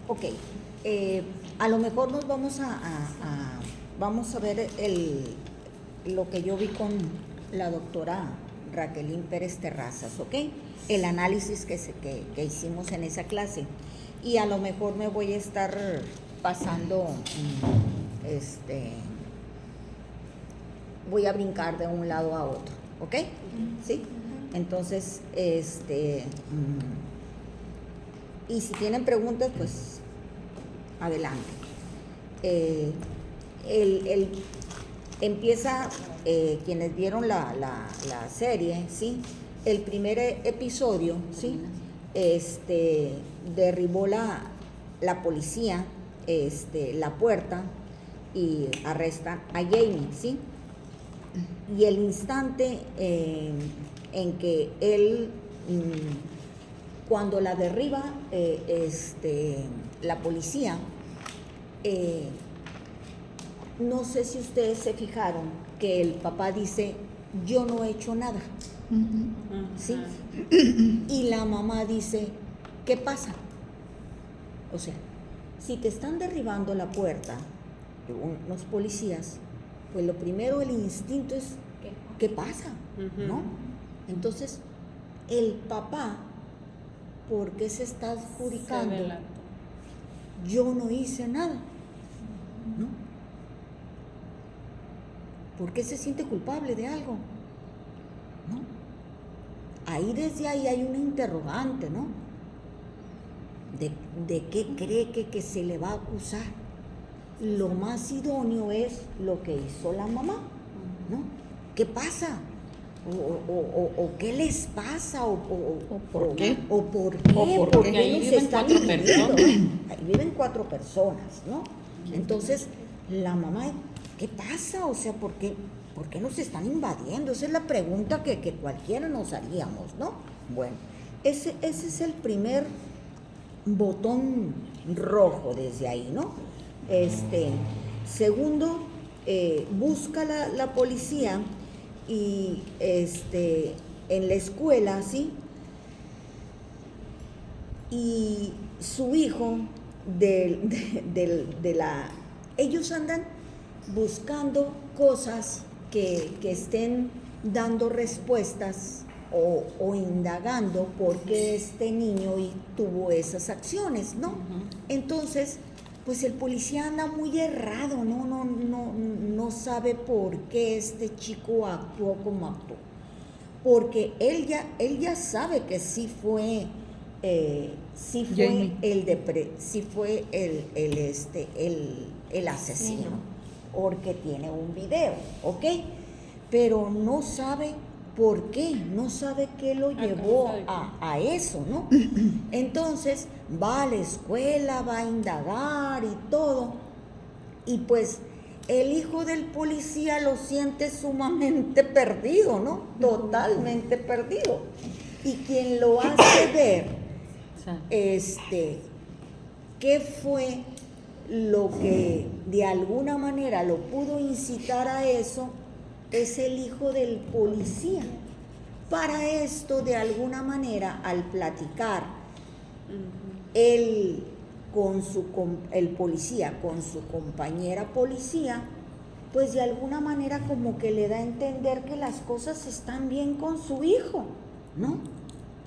Ok, a lo mejor nos vamos vamos a ver lo que yo vi con la doctora Raquelín Pérez Terrazas, ¿ok? El análisis que hicimos en esa clase. Y a lo mejor me voy a estar pasando, voy a brincar de un lado a otro, ¿ok? ¿Sí? Entonces, y si tienen preguntas, pues adelante. Empieza, quienes vieron la serie, ¿sí? El primer episodio, ¿sí? Derribó la policía la puerta y arrestan a Jamie, ¿sí? Y el instante en que él, cuando la derriba la policía, no sé si ustedes se fijaron que el papá dice, yo no he hecho nada, ¿sí? Y la mamá dice, ¿qué pasa? O sea, si te están derribando la puerta los policías, pues lo primero, el instinto es, ¿qué pasa? ¿No? Entonces, el papá, ¿por qué se está adjudicando? Yo no hice nada, ¿no? ¿Por qué se siente culpable de algo? ¿No? Ahí desde ahí hay una interrogante, ¿no? ¿De qué cree que se le va a acusar? Lo más idóneo es lo que hizo la mamá, ¿no? ¿Qué pasa? O qué les pasa, o por qué, o por qué, porque ahí viven 4 personas. Ahí viven 4 personas, ¿no? Entonces, la mamá, ¿qué pasa? O sea, ¿por qué nos están invadiendo? Esa es la pregunta que cualquiera nos haríamos, ¿no? Bueno, ese es el primer botón rojo desde ahí, ¿no? Segundo, busca la policía y en la escuela, ¿sí? Y su hijo ellos andan buscando cosas que estén dando respuestas o indagando por qué este niño tuvo esas acciones, ¿no? Entonces, pues el policía anda muy errado, no sabe por qué este chico actuó como actuó, porque él ya sabe que sí fue el asesino, porque tiene un video, ¿ok? Pero no sabe por qué, no sabe qué lo llevó a eso, ¿no? Entonces va a la escuela, va a indagar y todo, y pues el hijo del policía lo siente sumamente perdido, ¿no? Totalmente perdido. Y quien lo hace ver, qué fue lo que de alguna manera lo pudo incitar a eso, es el hijo del policía. Para esto, de alguna manera, al platicar él el policía con su compañera policía, pues de alguna manera como que le da a entender que las cosas están bien con su hijo, ¿no?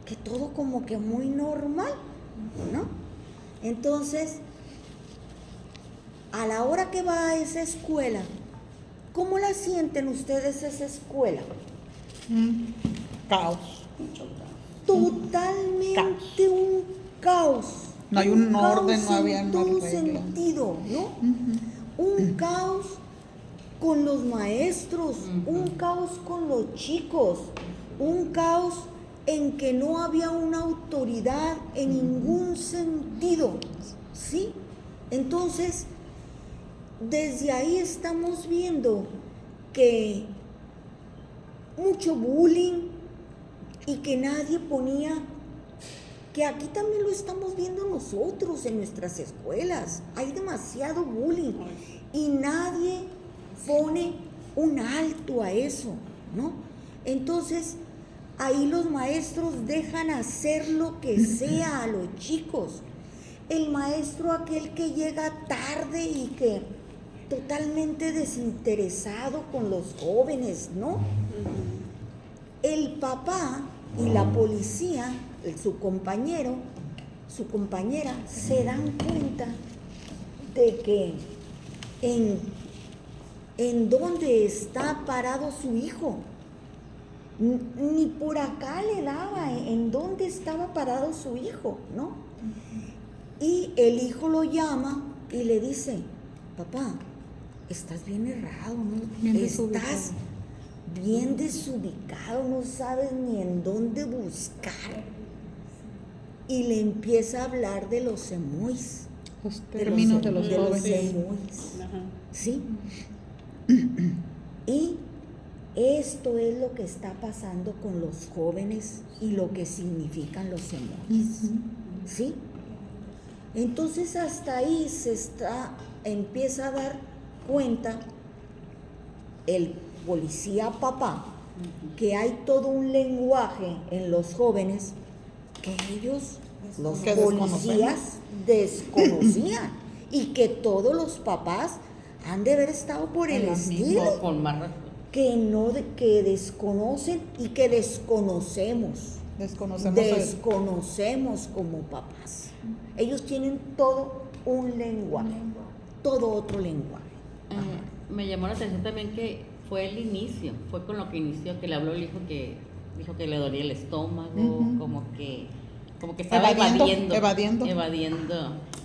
Que todo como que muy normal, ¿no? Entonces, a la hora que va a esa escuela, ¿cómo la sienten ustedes esa escuela? Caos. Totalmente un caos. No hay un orden, no había en una todo regla. sentido, ¿no? Un caos con los maestros, un caos con los chicos, un caos en que no había una autoridad en ningún sentido, ¿sí? Entonces, desde ahí estamos viendo que mucho bullying y que nadie ponía, que aquí también lo estamos viendo nosotros en nuestras escuelas, hay demasiado bullying y nadie pone un alto a eso, ¿no? Entonces, ahí los maestros dejan hacer lo que sea a los chicos. el maestro aquel que llega tarde y que totalmente desinteresado con los jóvenes, ¿no? El papá y la policía, su compañero, su compañera, se dan cuenta de que en dónde está parado su hijo. Ni por acá le daba en dónde estaba parado su hijo, ¿no? Y el hijo lo llama y le dice, papá, estás bien errado, ¿no? Estás bien desubicado, no sabes ni en dónde buscar. Y le empieza a hablar de los emojis. Los términos de los jóvenes. emojis. ¿Sí? Y esto es lo que está pasando con los jóvenes y lo que significan los emojis. ¿Sí? Entonces hasta ahí empieza a dar cuenta el policía papá que hay todo un lenguaje en los jóvenes que ellos, los policías, desconocían y que todos los papás han de haber estado por el estilo, Con más razón. que desconocen y que desconocemos como papás. Ellos tienen todo un lenguaje, todo otro lenguaje. Me llamó la atención también que fue el inicio, fue con lo que inició, que le habló el hijo que dijo que le dolía el estómago, como que estaba evadiendo.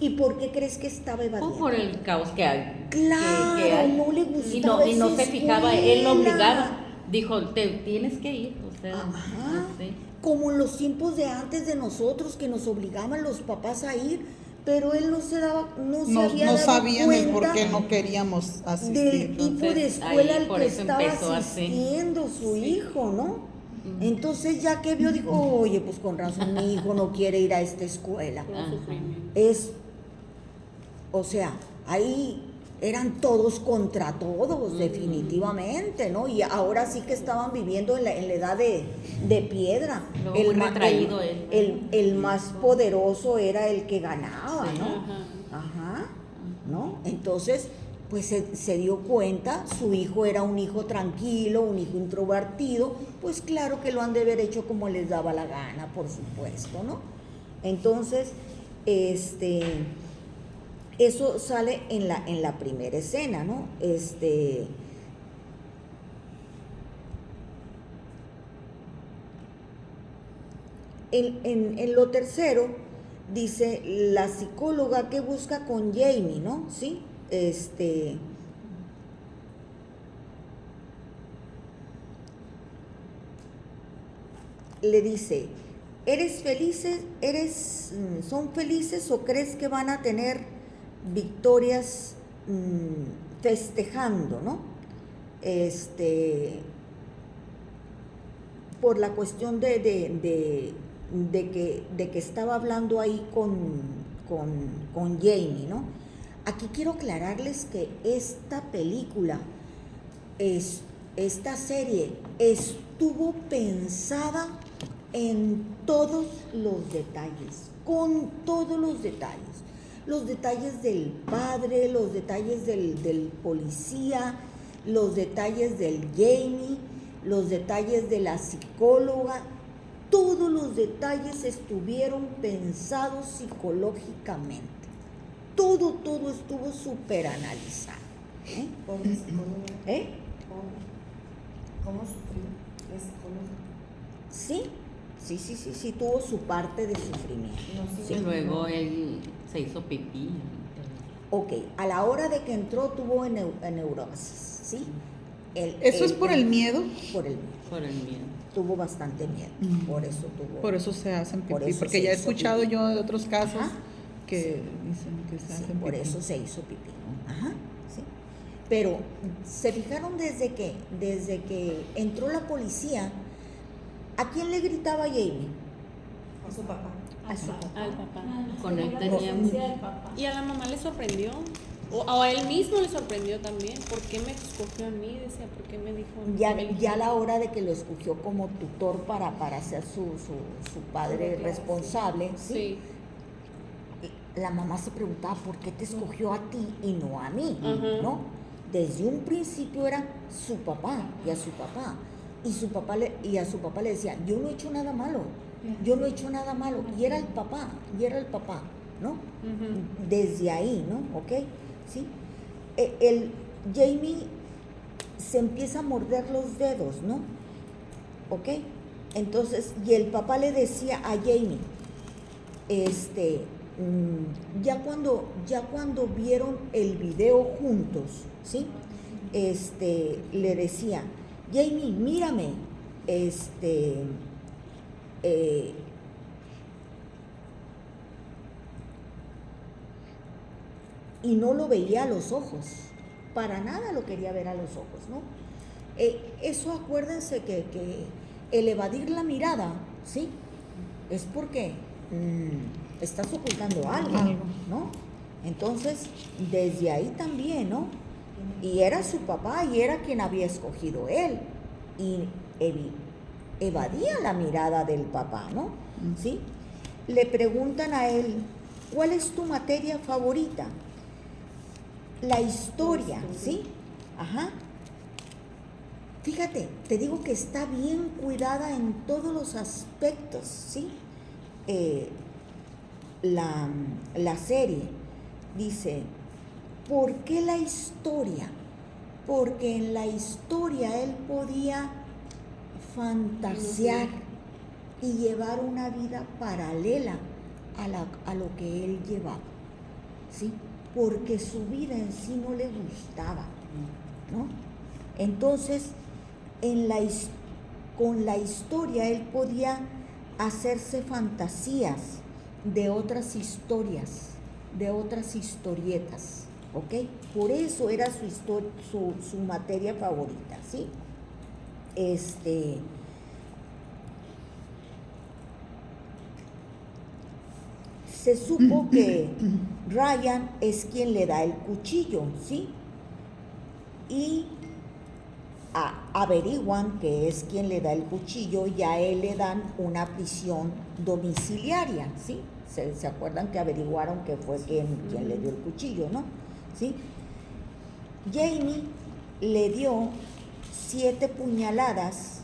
¿Y por qué crees que estaba evadiendo? Por el caos que hay. Claro, que hay. no le gustaba y no esa se fijaba, él lo escuela. obligaba. Dijo, te tienes que ir, o sea, Ajá. sí. Como en los tiempos de antes de nosotros, que nos obligaban los papás a ir, pero él no sabían el por qué no queríamos asistir. del tipo de escuela al por que eso estaba empezó así. asistiendo su hijo, ¿no? Entonces ya que vio, dijo, oye, pues con razón mi hijo no quiere ir a esta escuela. O sea, ahí eran todos contra todos, definitivamente, ¿no? Y ahora sí que estaban viviendo en la edad de piedra. Luego muy retraído el más poderoso era el que ganaba, ¿no? Ajá, ¿no? Entonces, pues se dio cuenta, su hijo era un hijo tranquilo, un hijo introvertido, pues claro que lo han de haber hecho como les daba la gana, por supuesto, ¿no? Entonces, eso sale en la primera escena, ¿no? En lo tercero, dice la psicóloga que busca con Jamie, ¿no? Sí, le dice, ¿son felices o crees que van a tener victorias festejando, ¿no? Por la cuestión de que estaba hablando ahí con Jamie, ¿no? Aquí quiero aclararles que esta película, esta serie, estuvo pensada en todos los detalles, con todos los detalles del padre, los detalles del policía, los detalles del Jamie, los detalles de la psicóloga, todos los detalles estuvieron pensados psicológicamente. Todo estuvo súper analizado. Pobre psicóloga. ¿Cómo sufrió la psicóloga? Sí, tuvo su parte de sufrimiento. Y luego él se hizo pipí. Ok, a la hora de que entró tuvo neurosis, ¿sí? ¿Eso es por el miedo? Por el miedo. Tuvo bastante miedo, por eso se hacen pipí, por eso porque se ya he hizo escuchado pipí. yo de otros casos Ajá. que dicen que se hacen por pipí. eso se hizo pipí. Ajá, sí. Pero se fijaron desde que entró la policía, ¿a quién le gritaba Jamie? A su papá. A su papá. Al papá. Con él tenía Y a la mamá le sorprendió. O a él mismo le sorprendió también. ¿Por qué me escogió a mí? Decía, ¿por qué me dijo? Ya a la hora de que lo escogió como tutor para ser su padre responsable, ¿sí? la mamá se preguntaba por qué te escogió a ti y no a mí, Ajá. ¿no? Desde un principio era su papá y a su papá. Y a su papá le decía, yo no he hecho nada malo, yo no he hecho nada malo. Y era el papá, ¿no? Ujú. Desde ahí, ¿no? ¿Ok? ¿Sí? El Jamie se empieza a morder los dedos, ¿no? ¿Ok? Entonces, y el papá le decía a Jamie, ya cuando vieron el video juntos, ¿sí? Le decía, Jamie, mírame, y no lo veía a los ojos, para nada lo quería ver a los ojos, ¿no? Eso acuérdense que el evadir la mirada, ¿sí? Es porque estás ocultando algo, ¿no? Entonces, desde ahí también, ¿no? Y era su papá y era quien había escogido él. Y evadía la mirada del papá, ¿no? ¿Sí? Le preguntan a él, ¿cuál es tu materia favorita? La historia, ¿sí? Ajá. Fíjate, te digo que está bien cuidada en todos los aspectos, ¿sí? La serie dice, ¿por qué la historia? Porque en la historia él podía fantasear y llevar una vida paralela a lo que él llevaba, ¿sí? Porque su vida en sí no le gustaba, ¿no? Entonces, con la historia él podía hacerse fantasías de otras historias, de otras historietas, ¿ok? Por eso era su materia favorita, ¿sí? Se supo que Ryan es quien le da el cuchillo, ¿sí? Y averiguan que es quien le da el cuchillo y a él le dan una prisión domiciliaria, ¿sí? ¿Se acuerdan que averiguaron que fue quien le dio el cuchillo, ¿no? ¿Sí? Jamie le dio 7 puñaladas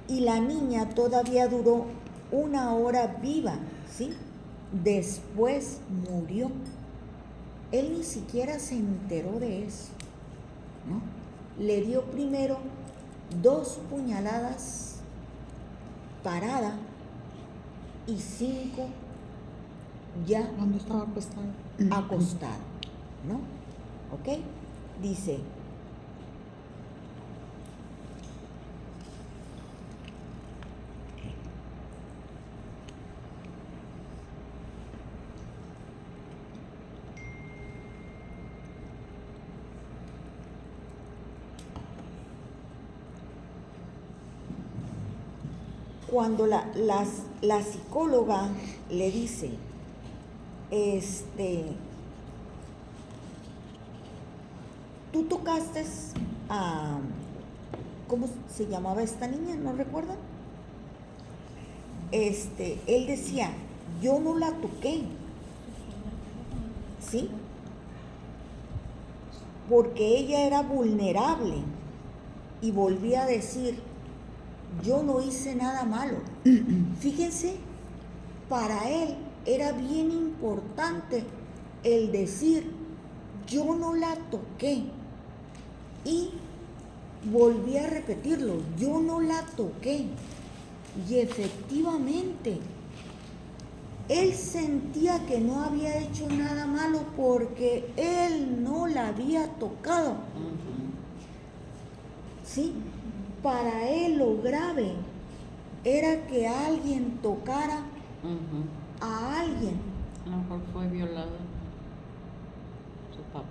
y la niña todavía duró 1 hora viva, ¿sí? Después murió. Él ni siquiera se enteró de eso, ¿no? Le dio primero 2 puñaladas parada y 5 ya ¿Dónde estaba acostado? acostado, ¿no? ¿Ok? Dice, cuando la psicóloga le dice, tú tocaste a, ¿cómo se llamaba esta niña? ¿No recuerdan? Él decía, yo no la toqué, ¿sí? Porque ella era vulnerable. Y volvía a decir, yo no hice nada malo. Fíjense, para él era bien importante el decir, yo no la toqué. Y volví a repetirlo, yo no la toqué. Y efectivamente, él sentía que no había hecho nada malo porque él no la había tocado. ¿Sí? Para él lo grave era que alguien tocara a alguien. A lo mejor fue violado su papá.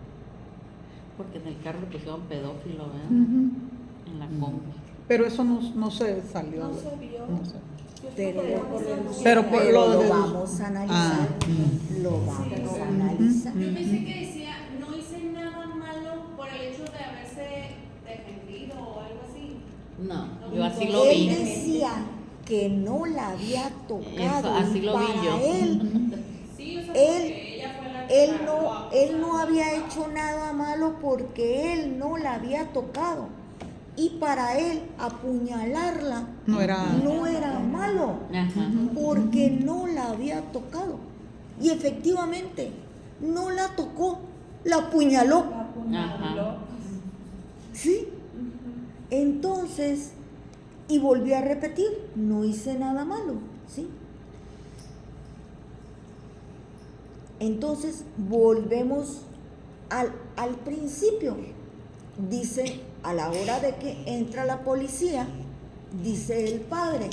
Porque en el carro le pusieron pedófilo, ¿verdad? En la combi. Pero eso no se salió. No se vio. No sé. Pero Lo vamos a analizar. Lo vamos a analizar. Yo pensé que decía, no hice nada malo por el hecho de haberse defendido o algo así. No, yo así lo Él vi. decía que no la había tocado. Eso, así y lo vi para yo. él Sí, o sea, él no había hecho nada malo porque él no la había tocado. Y para él apuñalarla No era malo, Ajá. porque no la había tocado. Y efectivamente, no la tocó, la apuñaló. Ajá. ¿Sí? Entonces, y volví a repetir, no hice nada malo, ¿sí? Entonces, volvemos al principio. Dice, a la hora de que entra la policía, dice el padre,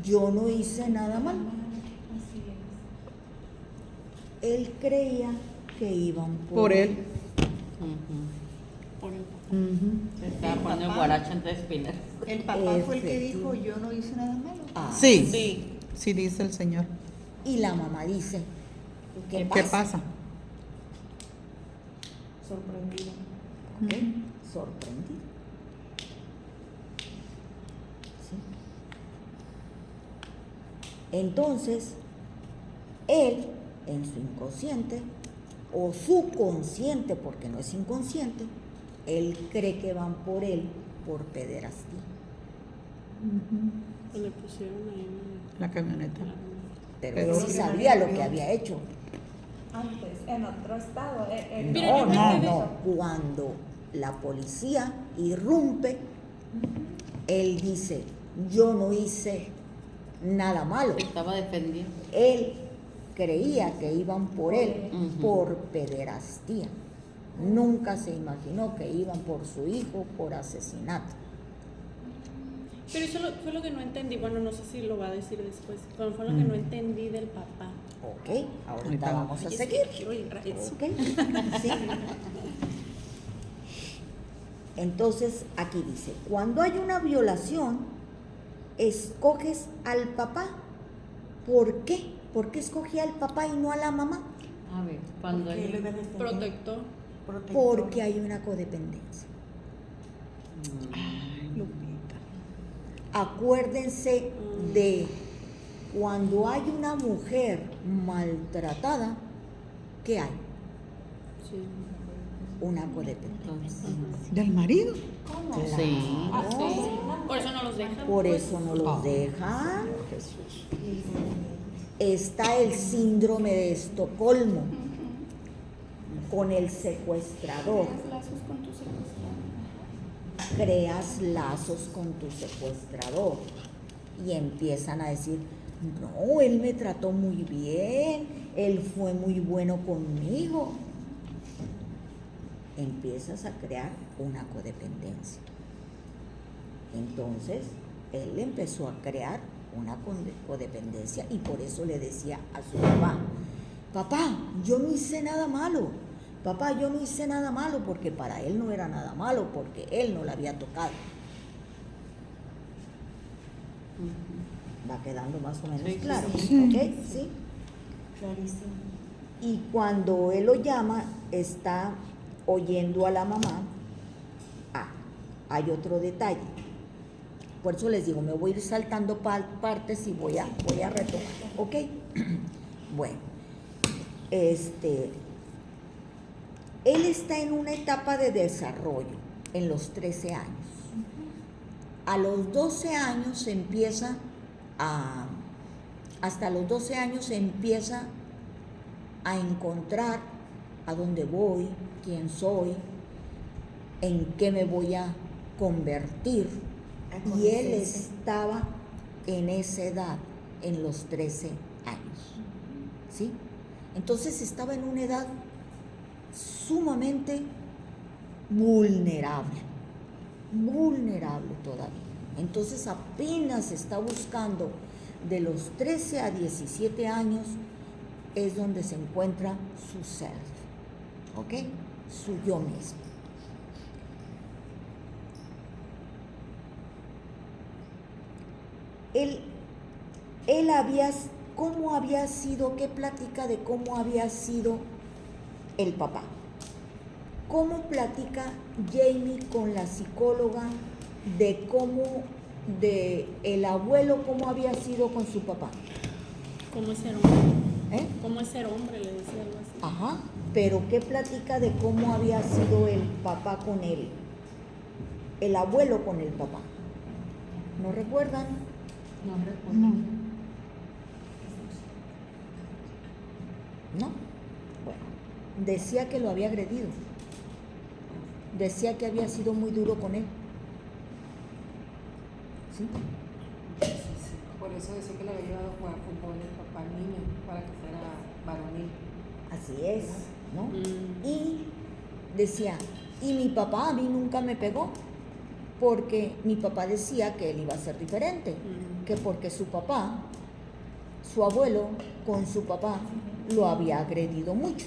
yo no hice nada malo. Él creía que iban por él. Ujú. Por el Se estaba poniendo guaracha entre espinas. El papá fue el que dijo, yo no hice nada malo. Ah, Sí, Sí. sí dice el Señor. y la mamá dice, ¿qué ¿Qué pasa? pasa? Sorprendido. ¿Ok? Sorprendido. ¿Sí? Entonces, él, en su inconsciente, o su consciente, porque no es inconsciente, él cree que van por él por pederastía. Pues le pusieron ahí La camioneta. Pero Pero él sí sabía lo que había hecho. Antes, en otro estado. Pero No. Cuando la policía irrumpe, él dice, yo no hice nada malo. Estaba defendiendo. Él creía que iban por él Ujú. por pederastía. Nunca se imaginó que iban por su hijo por asesinato. Pero eso fue lo que no entendí. Bueno, no sé si lo va a decir después. Pero fue lo que no entendí del papá. Ok, ahorita Ahorita vamos a Oye, es que seguir. quiero llegar a eso. Ok, sí. Entonces, aquí dice, cuando hay una violación, escoges al papá. ¿Por qué? ¿Por qué escogí al papá y no a la mamá? A ver, cuando Porque él... lo iba a defender. Protector. Protector. Porque hay una codependencia. Lupita. Acuérdense de cuando hay una mujer maltratada, ¿qué hay? Sí. Una codependencia. Entonces, ¿Del marido? sí. Sí. Por eso no los dejan. Por pues. eso no los dejan. Está el síndrome de Estocolmo con el secuestrador. lazos con tu secuestrador. Creas lazos con tu secuestrador y empiezan a decir, no, él me trató muy bien, él fue muy bueno conmigo. Empiezas a crear una codependencia. Entonces, él empezó a crear una codependencia y por eso le decía a su papá, papá, yo no hice nada malo. Papá, yo no hice nada malo, porque para él no era nada malo, porque él no la había tocado. Va quedando más o menos Sí, claro, sí. ¿ok? Sí. Clarísimo. Y cuando él lo llama, está oyendo a la mamá. Ah, hay otro detalle. Por eso les digo, me voy a ir saltando partes y voy a retomar, ¿ok? Bueno, él está en una etapa de desarrollo, en los 13 años. A los 12 años hasta los 12 años se empieza a encontrar a dónde voy, quién soy, en qué me voy a convertir. Y él estaba en esa edad, en los 13 años. ¿Sí? Entonces estaba en una edad sumamente vulnerable todavía. Entonces apenas está buscando de los 13 a 17 años es donde se encuentra su self, ¿ok? Su yo mismo. Él había, ¿cómo había sido? ¿Qué platica de cómo había sido el papá? ¿Cómo platica Jamie con la psicóloga de el abuelo, cómo había sido con su papá? ¿Cómo es ser hombre? ¿Cómo es ser hombre? Le decía algo así. Ajá, pero ¿qué platica de cómo había sido el papá con él? El abuelo con el papá. ¿No recuerdan? No recuerdo. No. ¿No? Bueno, decía que lo había agredido. Decía que había sido muy duro con él. ¿Sí? Por eso decía que le había llevado a jugar fútbol el papá al niño, para que fuera varonil. Así es, ¿no? Mm. Y decía, y mi papá a mí nunca me pegó, porque mi papá decía que él iba a ser diferente, que porque su papá, su abuelo con su papá lo había agredido mucho.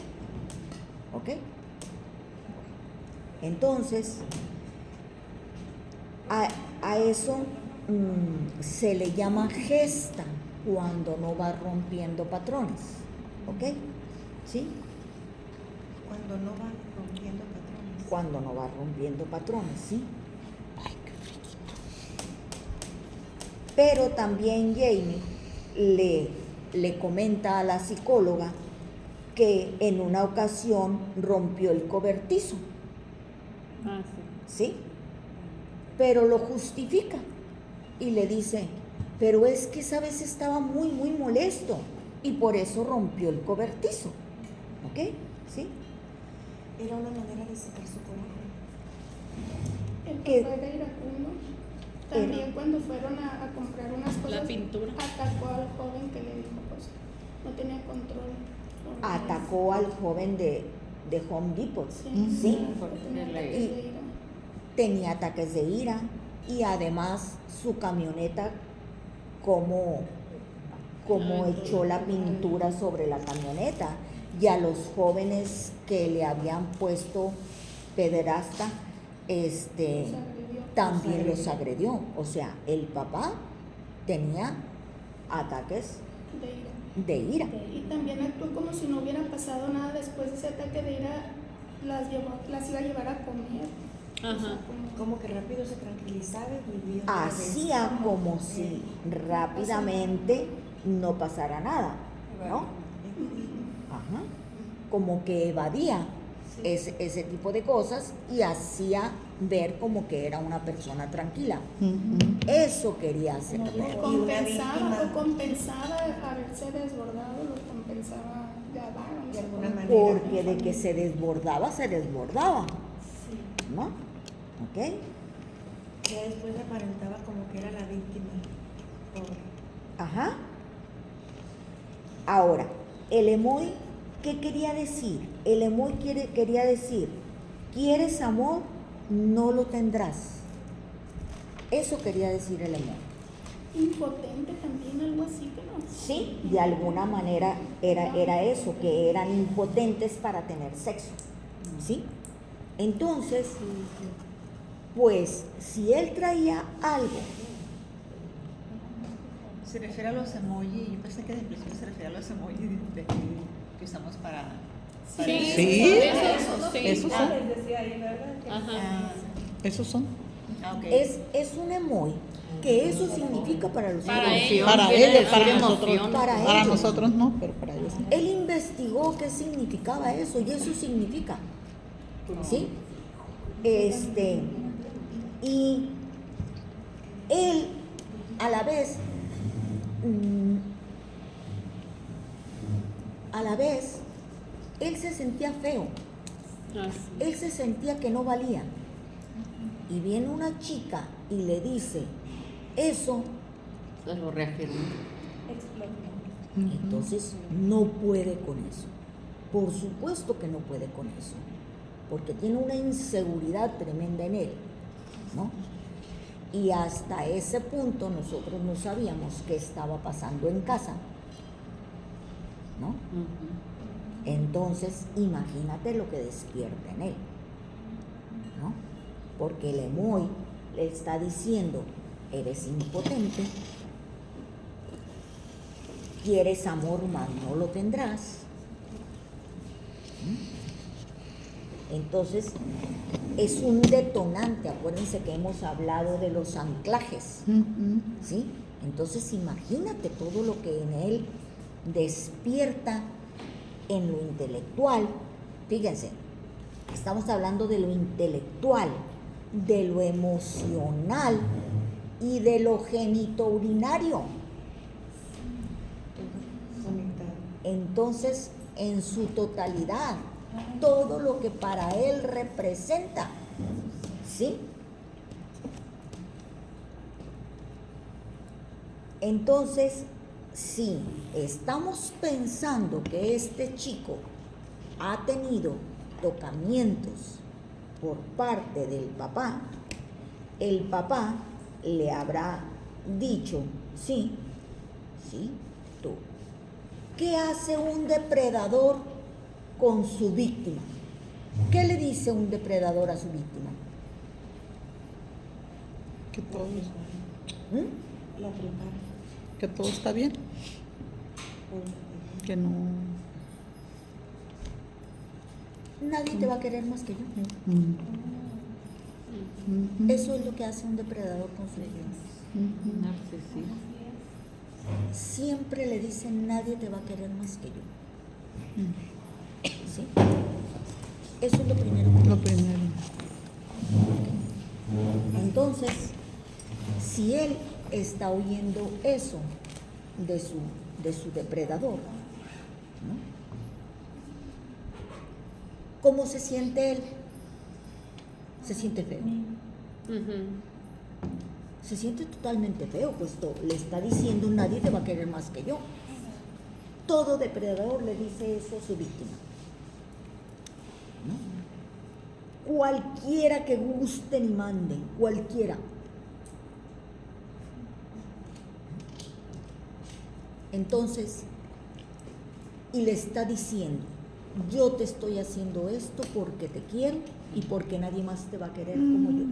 ¿Ok? Entonces, a eso se le llama gesta cuando no va rompiendo patrones. ¿Ok? ¿Sí? Cuando no va rompiendo patrones. Cuando no va rompiendo patrones, ¿sí? Pero también Jamie le comenta a la psicóloga que en una ocasión rompió el cobertizo, Ah, sí. ¿sí? Pero lo justifica y le dice, pero es que esa vez estaba muy, muy molesto y por eso rompió el cobertizo, ¿ok? ¿Sí? Era una manera de sacar su coraje. El ¿Qué? papá era iracundo. También cuando fueron a comprar unas cosas, La pintura. atacó al joven que le dijo, pues, no tenía control. sobre Atacó al joven de Home Depot, Sí. ¿sí? porque tenía Y- ataques de ira. Tenía ataques de ira y además su camioneta, como echó la pintura sobre la camioneta, y a los jóvenes que le habían puesto pederasta, también los agredió. O sea, el papá tenía ataques De ira. de ira. Y también actuó como si no hubiera pasado nada después de ese ataque de ira, las iba a llevar a comer. Ajá. O sea, Como que rápido se tranquilizaba y vivía otra vez. Hacía como si rápidamente no pasara nada, ¿no? Ajá. Como que evadía ese tipo de cosas y hacía ver como que era una persona tranquila. Eso quería hacer. O Y una compensaba, víctima. haberse desbordado, lo compensaba de abajo. De alguna manera. Porque de que se desbordaba, ¿no? ¿Ok? Ya después aparentaba como que era la víctima. Pobre. Ajá. Ahora, el emoy, ¿qué quería decir? El emoy quería decir, ¿quieres amor? No lo tendrás. Eso quería decir el emoy. Impotente también, algo así, que no. Sí, de alguna manera era eso, que eran impotentes para tener sexo. ¿Sí? Entonces, pues, si él traía algo, Se refiere a los emojis. Yo pensé que de principio se refiere a los emojis que usamos para. Sí. Esos son. Esos son. Ah, Les decía ahí, ¿verdad? Que- Ajá. Esos son. Ok. es un emoy, que eso significa para los Para niños. ellos. Para Quiere ellos, decir para emoción. nosotros. Para Para ellos. nosotros no, pero para ellos sí. Él investigó qué significaba eso y eso significa, ¿sí? Y él a la vez, él se sentía feo, Así. él se sentía que no valía. Y viene una chica y le dice eso, Se lo reafirmó. entonces no puede con eso. Por supuesto que no puede con eso, porque tiene una inseguridad tremenda en él, ¿no? Y hasta ese punto nosotros no sabíamos qué estaba pasando en casa, ¿no? Ujú. Entonces, imagínate lo que despierta en él, ¿no? Porque el emoy le está diciendo, eres impotente, quieres amor, mas no lo tendrás. Entonces, es un detonante. Acuérdense que hemos hablado de los anclajes, ¿sí? Entonces, imagínate todo lo que en él despierta en lo intelectual. Fíjense, estamos hablando de lo intelectual, de lo emocional y de lo genitourinario. Entonces, en su totalidad, todo lo que para él representa, ¿sí? Entonces, si estamos pensando que este chico ha tenido tocamientos por parte del papá, el papá le habrá dicho, sí, tú. ¿Qué hace un depredador con su víctima? ¿Qué le dice un depredador a su víctima? Que todo, La prepara. que todo está bien. Que no. Nadie te va a querer más que yo. Eso es lo que hace un depredador con su víctima. Narcisismo. Siempre le dicen, nadie te va a querer más que yo. ¿Sí? Eso es lo primero. Lo primero. Entonces, si él está oyendo eso de su depredador, ¿no? ¿Cómo se siente él? Se siente feo. Se siente totalmente feo, puesto le está diciendo, nadie te va a querer más que yo. Todo depredador le dice eso a su víctima, ¿no? Cualquiera que gusten y manden, cualquiera. Entonces, y le está diciendo, yo te estoy haciendo esto porque te quiero y porque nadie más te va a querer como yo.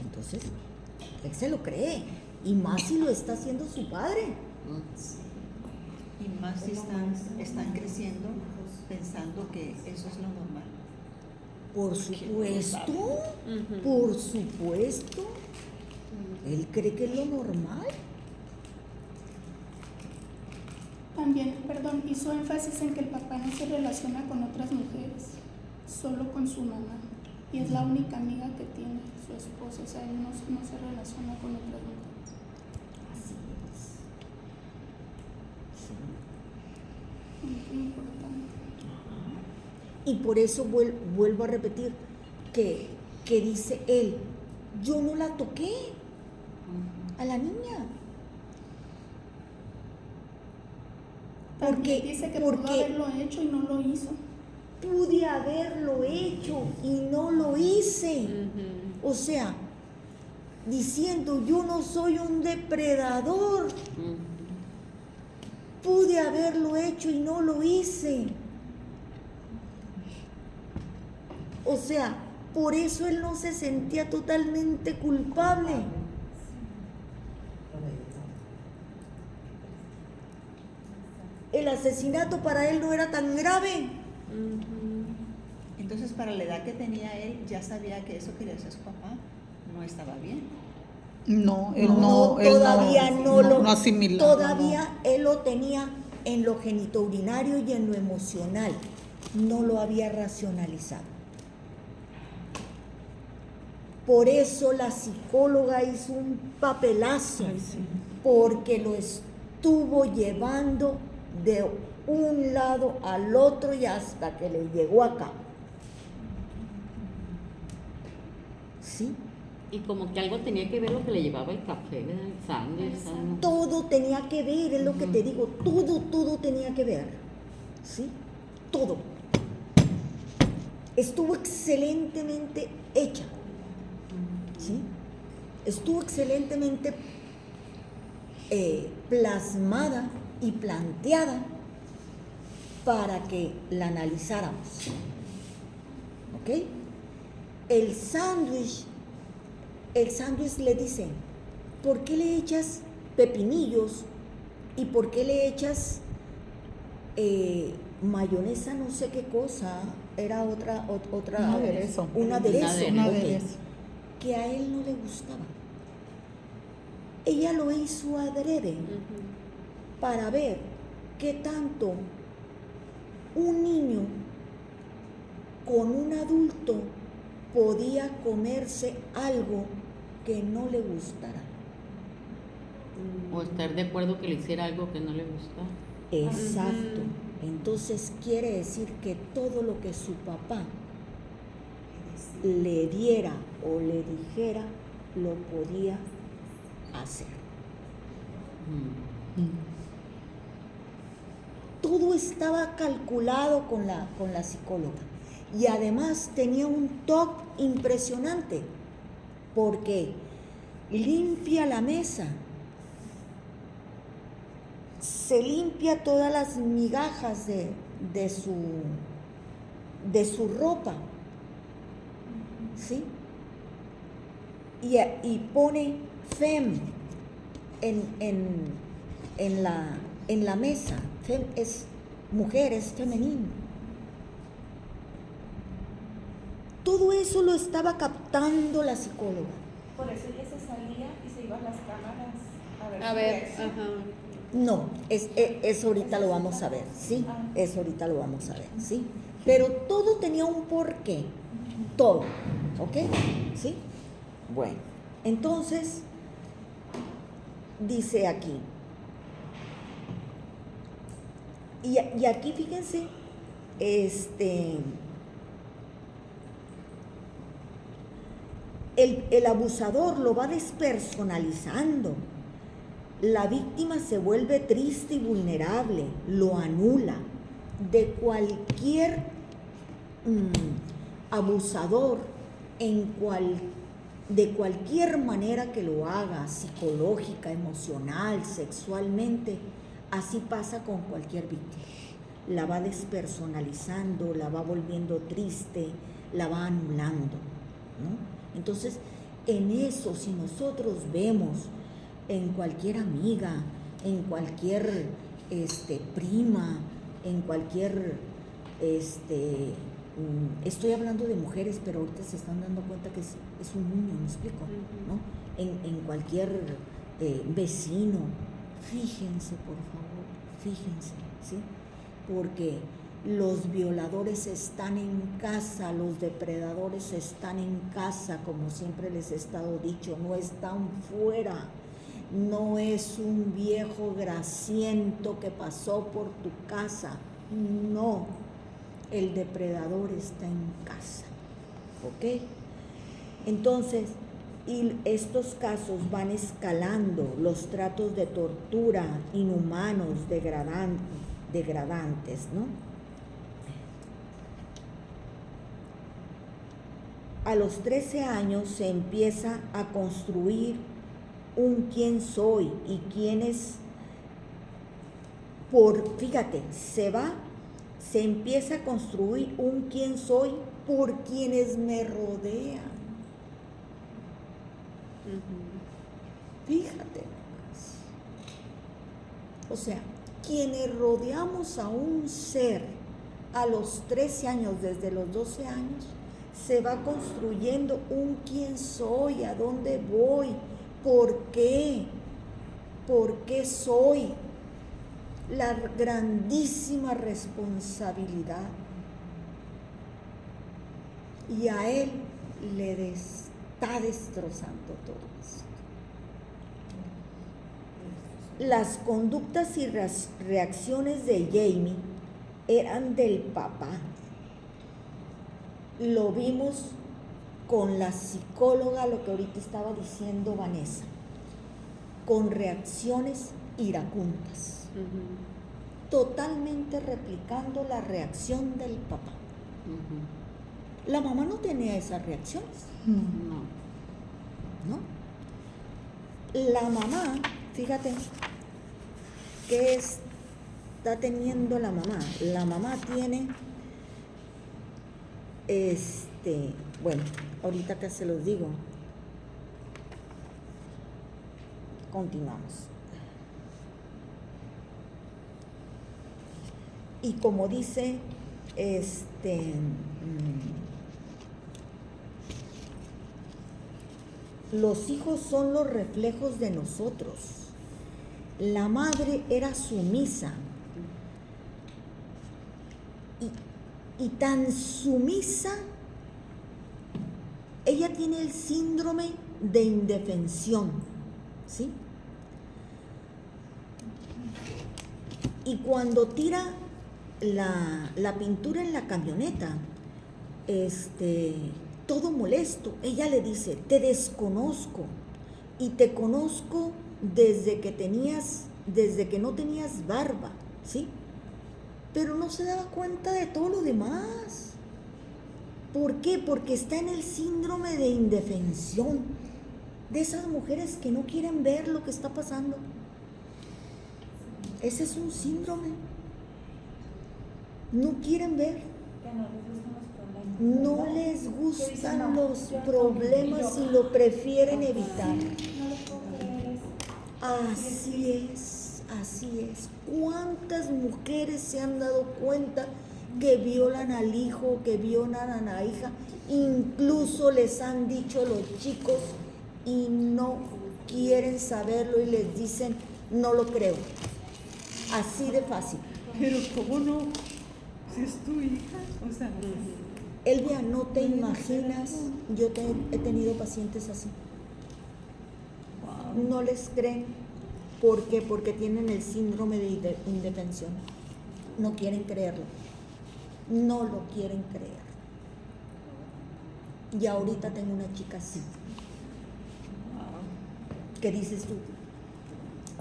Entonces, él se lo cree, y más si lo está haciendo su padre. Y más si están creciendo pensando que eso es lo normal. Por supuesto, por supuesto. Él cree que es lo normal. También, hizo énfasis en que el papá no se relaciona con otras mujeres, solo con su mamá. Y es la única amiga que tiene su esposo, o sea, él no se relaciona con otras mujeres. Así es. Muy importante. Y por eso vuelvo a repetir que dice él, yo no la toqué a la niña. También dice que pudo haberlo hecho y no lo hizo. Pude haberlo hecho y no lo hice. O sea, diciendo, yo no soy un depredador. Pude haberlo hecho y no lo hice. O sea, por eso él no se sentía totalmente culpable. El asesinato para él no era tan grave. Entonces, para la edad que tenía él, ya sabía que eso que le hacía su papá no estaba bien. No, él todavía no lo asimilaba. Todavía él lo tenía en lo genitourinario y en lo emocional. No lo había racionalizado. Por eso la psicóloga hizo un papelazo, porque lo estuvo llevando de un lado al otro y hasta que le llegó acá. ¿Sí? Y como que algo tenía que ver lo que le llevaba el café, ¿verdad? El sándwich. ¿no? Todo tenía que ver, es lo que te digo, todo tenía que ver. ¿Sí? Todo. Estuvo excelentemente hecha. ¿Sí? Estuvo excelentemente plasmada y planteada para que la analizáramos. ¿Ok? El sándwich le dice, ¿por qué le echas pepinillos y por qué le echas mayonesa no sé qué cosa? Era un aderezo. Un aderezo. Que a él no le gustaba. ella lo hizo adrede para ver qué tanto un niño con un adulto podía comerse algo que no le gustara. O estar de acuerdo que le hiciera algo que no le gusta. Exacto. Entonces quiere decir que todo lo que su papá le diera o le dijera, lo podía hacer. Todo estaba calculado con la psicóloga. Y además tenía un toque impresionante, porque limpia la mesa, se limpia todas las migajas de su ropa, ¿sí? Y pone fem en la mesa. Fem es mujer, es femenino. Todo eso lo estaba captando la psicóloga. Por eso ella se salía y se iba a las cámaras A ver, ajá. No, eso ahorita lo vamos a ver, ¿sí? Eso ahorita lo vamos a ver, ¿sí? Pero todo tenía un porqué, todo, ¿ok? ¿Sí? Bueno, entonces, dice aquí, y aquí fíjense, el abusador lo va despersonalizando. La víctima se vuelve triste y vulnerable, lo anula. De cualquier abusador, de cualquier manera que lo haga, psicológica, emocional, sexualmente, así pasa con cualquier víctima. La va despersonalizando, la va volviendo triste, la va anulando, ¿no? Entonces, en eso, si nosotros vemos en cualquier amiga, en cualquier prima, en cualquier, estoy hablando de mujeres, pero ahorita se están dando cuenta que es un niño, ¿me explico? ¿No? En cualquier vecino, fíjense, por favor, fíjense, ¿sí? Porque los violadores están en casa, los depredadores están en casa, como siempre les he estado dicho, no están fuera. No es un viejo grasiento que pasó por tu casa, no, el depredador está en casa, ¿ok? Entonces, y estos casos van escalando, los tratos de tortura inhumanos, degradantes, ¿no? A los 13 años se empieza a construir un quién soy y quién es, fíjate, se empieza a construir un quién soy por quienes me rodean. Fíjate más. O sea, quienes rodeamos a un ser a los 13 años, desde los 12 años, se va construyendo un quién soy, a dónde voy, por qué soy, la grandísima responsabilidad. Y a él le está destrozando todo esto. Las conductas y reacciones de Jamie eran del papá. Lo vimos con la psicóloga, lo que ahorita estaba diciendo Vanessa, con reacciones iracundas, totalmente replicando la reacción del papá. La mamá no tenía esas reacciones. No. La mamá, fíjate, ¿qué está teniendo la mamá? La mamá tiene, bueno, ahorita que se los digo. Continuamos. Y como dice, Los hijos son los reflejos de nosotros. La madre era sumisa. Y tan sumisa, ella tiene el síndrome de indefensión, ¿sí? Y cuando tira la pintura en la camioneta, todo molesto, ella le dice, te desconozco y te conozco desde que no tenías barba, ¿sí? Pero no se daba cuenta de todo lo demás. ¿Por qué? Porque está en el síndrome de indefensión, de esas mujeres que no quieren ver lo que está pasando. Ese es un síndrome. No quieren ver. No les gustan los problemas y lo prefieren evitar. Así es, así es. ¿Cuántas mujeres se han dado cuenta que violan al hijo, que violan a la hija? Incluso les han dicho los chicos y no quieren saberlo y les dicen, no lo creo. Así de fácil. Pero ¿cómo no? Si es tu hija, o sea... Elvia, no te imaginas, yo he tenido pacientes así. No les creen. ¿Por qué? Porque tienen el síndrome de indefensión. No quieren creerlo. No lo quieren creer. Y ahorita tengo una chica así. ¿Qué dices tú?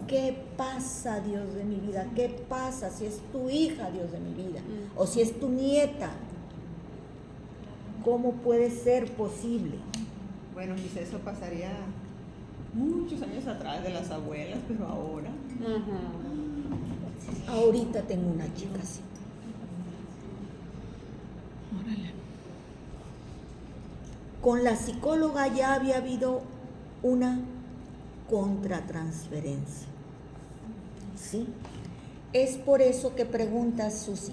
¿Qué pasa, Dios de mi vida? ¿Qué pasa si es tu hija, Dios de mi vida? O si es tu nieta. ¿Cómo puede ser posible? Bueno, quizá eso pasaría muchos años atrás de las abuelas, pero ahora... Ahorita tengo una chica así. Órale. Con la psicóloga ya había habido una contratransferencia. ¿Sí? Es por eso que pregunta Susi,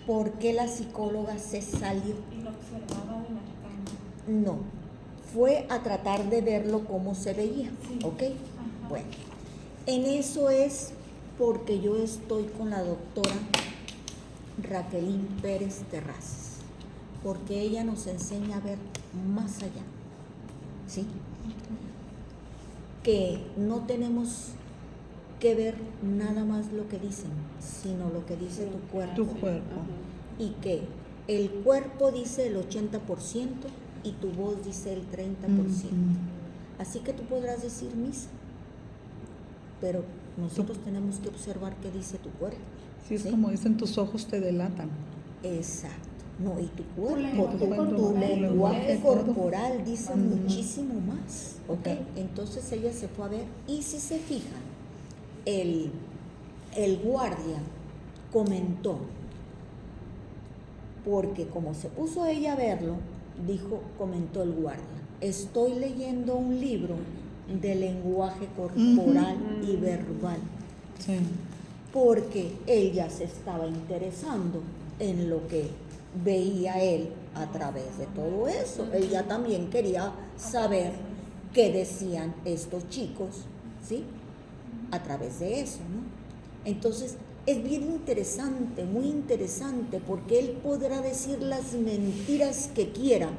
¿por qué la psicóloga se salió? Y lo observaba de la cama. No, fue a tratar de verlo como se veía, Sí. ¿ok? Ajá. Bueno, en eso es porque yo estoy con la doctora Raquelín Pérez Terrazas, porque ella nos enseña a ver más allá, ¿sí? Que no tenemos que ver nada más lo que dicen, sino lo que dice tu cuerpo. Tu cuerpo. Y que el cuerpo dice el 80% y tu voz dice el 30%. Así que tú podrás decir misa, pero nosotros tenemos que observar qué dice tu cuerpo. Sí, es ¿sí? como dicen, tus ojos te delatan. Exacto. No, y tu cuerpo, lenguaje tu corporal. lenguaje todo. corporal dice muchísimo más. ¿Ok? Entonces ella se fue a ver y si se fijan, el guardia comentó, porque como se puso ella a verlo, comentó el guardia, estoy leyendo un libro de lenguaje corporal y verbal, Sí. porque él ya se estaba interesando en lo que veía él a través de todo eso. Él ya también quería saber qué decían estos chicos, ¿sí? A través de eso, ¿no? Entonces, es bien interesante, muy interesante, porque él podrá decir las mentiras que quiera,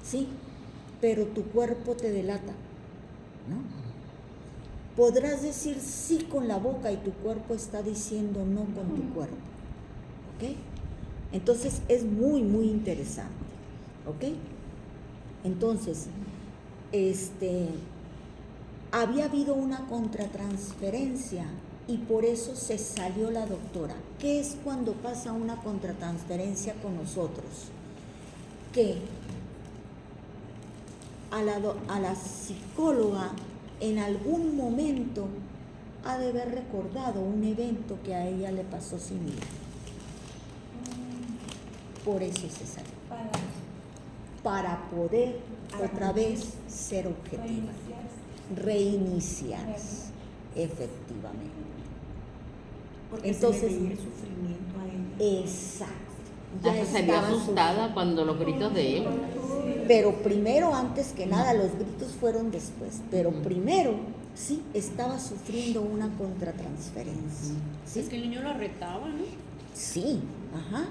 ¿sí? Pero tu cuerpo te delata, ¿no? Podrás decir sí con la boca y tu cuerpo está diciendo no con tu cuerpo, ¿ok? Entonces, es muy, muy interesante, ¿ok? Entonces, había habido una contratransferencia y por eso se salió la doctora. ¿Qué es cuando pasa una contratransferencia con nosotros? Que a la psicóloga en algún momento ha de haber recordado un evento que a ella le pasó similar. Por eso se salió. Para poder otra vez ser objetiva. Reiniciarse, efectivamente. Porque entonces, se le veía el sufrimiento a ella. Exacto. Hasta se vio estaba asustada cuando los gritos de él. Pero primero, antes que nada, los gritos fueron después, pero primero sí estaba sufriendo una contratransferencia. ¿Sí? Es que el niño lo retaba, ¿no? Sí, ajá,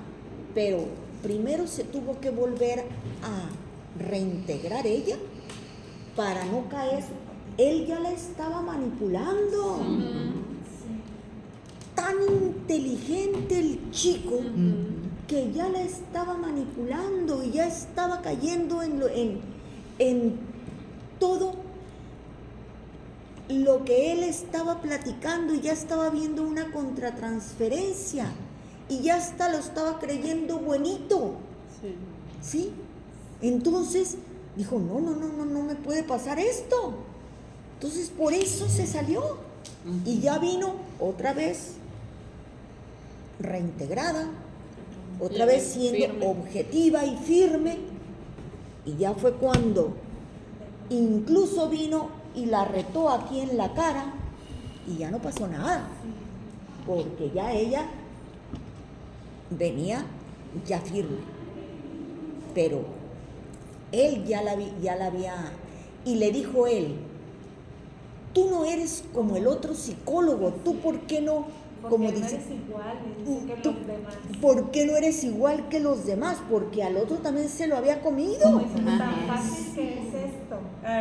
pero primero se tuvo que volver a reintegrar ella para no caer. Él ya la estaba manipulando. Tan inteligente el chico que ya la estaba manipulando y ya estaba cayendo en todo lo que él estaba platicando y ya estaba viendo una contratransferencia y ya hasta lo estaba creyendo buenito. ¿Sí? Entonces dijo, no me puede pasar esto. Entonces por eso se salió y ya vino otra vez reintegrada, otra vez siendo firme, objetiva y firme, y ya fue cuando incluso vino y la retó aquí en la cara y ya no pasó nada, porque ya ella venía ya firme, pero él ya la había, y le dijo él, tú no eres como el otro psicólogo, tú por qué no, como dice, tú, ¿por qué no eres igual que los demás? Porque al otro también se lo había comido. Tan fácil que es esto.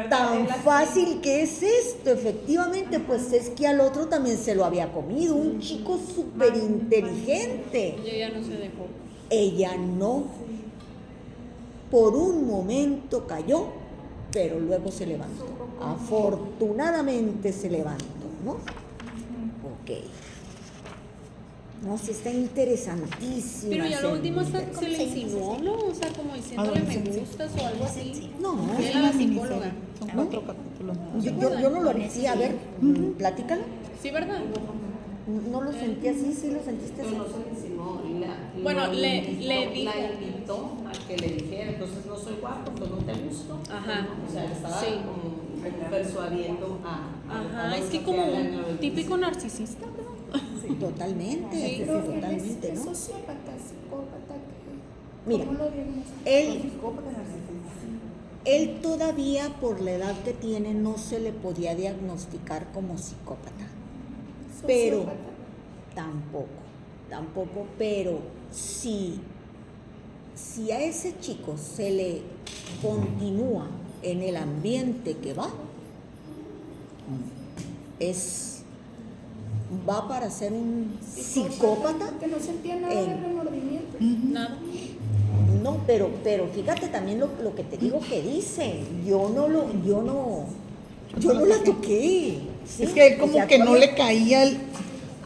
Tan fácil que es esto, efectivamente, pues es que al otro también se lo había comido, un chico súper inteligente. Y ella no se dejó. Ella no, por un momento cayó, pero luego se levantó. Afortunadamente se levantó, ¿no? Ok. No, sí está interesantísima. Pero ya lo último serie. hasta se le insinuó, ¿no? O sea, como diciéndole me gustas o algo así. No, Él a la psicóloga. Son 4 capítulos. yo no lo vi, a ver, platícalo. Sí, ¿verdad? ¿No lo sentí así? ¿Sí lo sentiste así? No se le insinuó, Bueno, lo le invitó, dijo. la invitó a que le dijera, entonces no soy guapo, pues no te gusto. Ajá. O sea, le estaba Sí. como persuadiendo a Ajá, es que a como hacer un típico narcisista, ¿verdad? Totalmente, Sí. Pero él totalmente, es ¿no? sociópata, psicópata. Mira, ¿Cómo lo diagnosticas? él todavía por la edad que tiene no se le podía diagnosticar como psicópata. Pero Sociópata. tampoco, pero si a ese chico se le continúa en el ambiente que va para ser un psicópata. Que no sentía nada de remordimiento. Nada. No, pero fíjate también lo que te digo que dice. Yo no la toqué. ¿sí? Es que O como sea, que no todavía- le caía,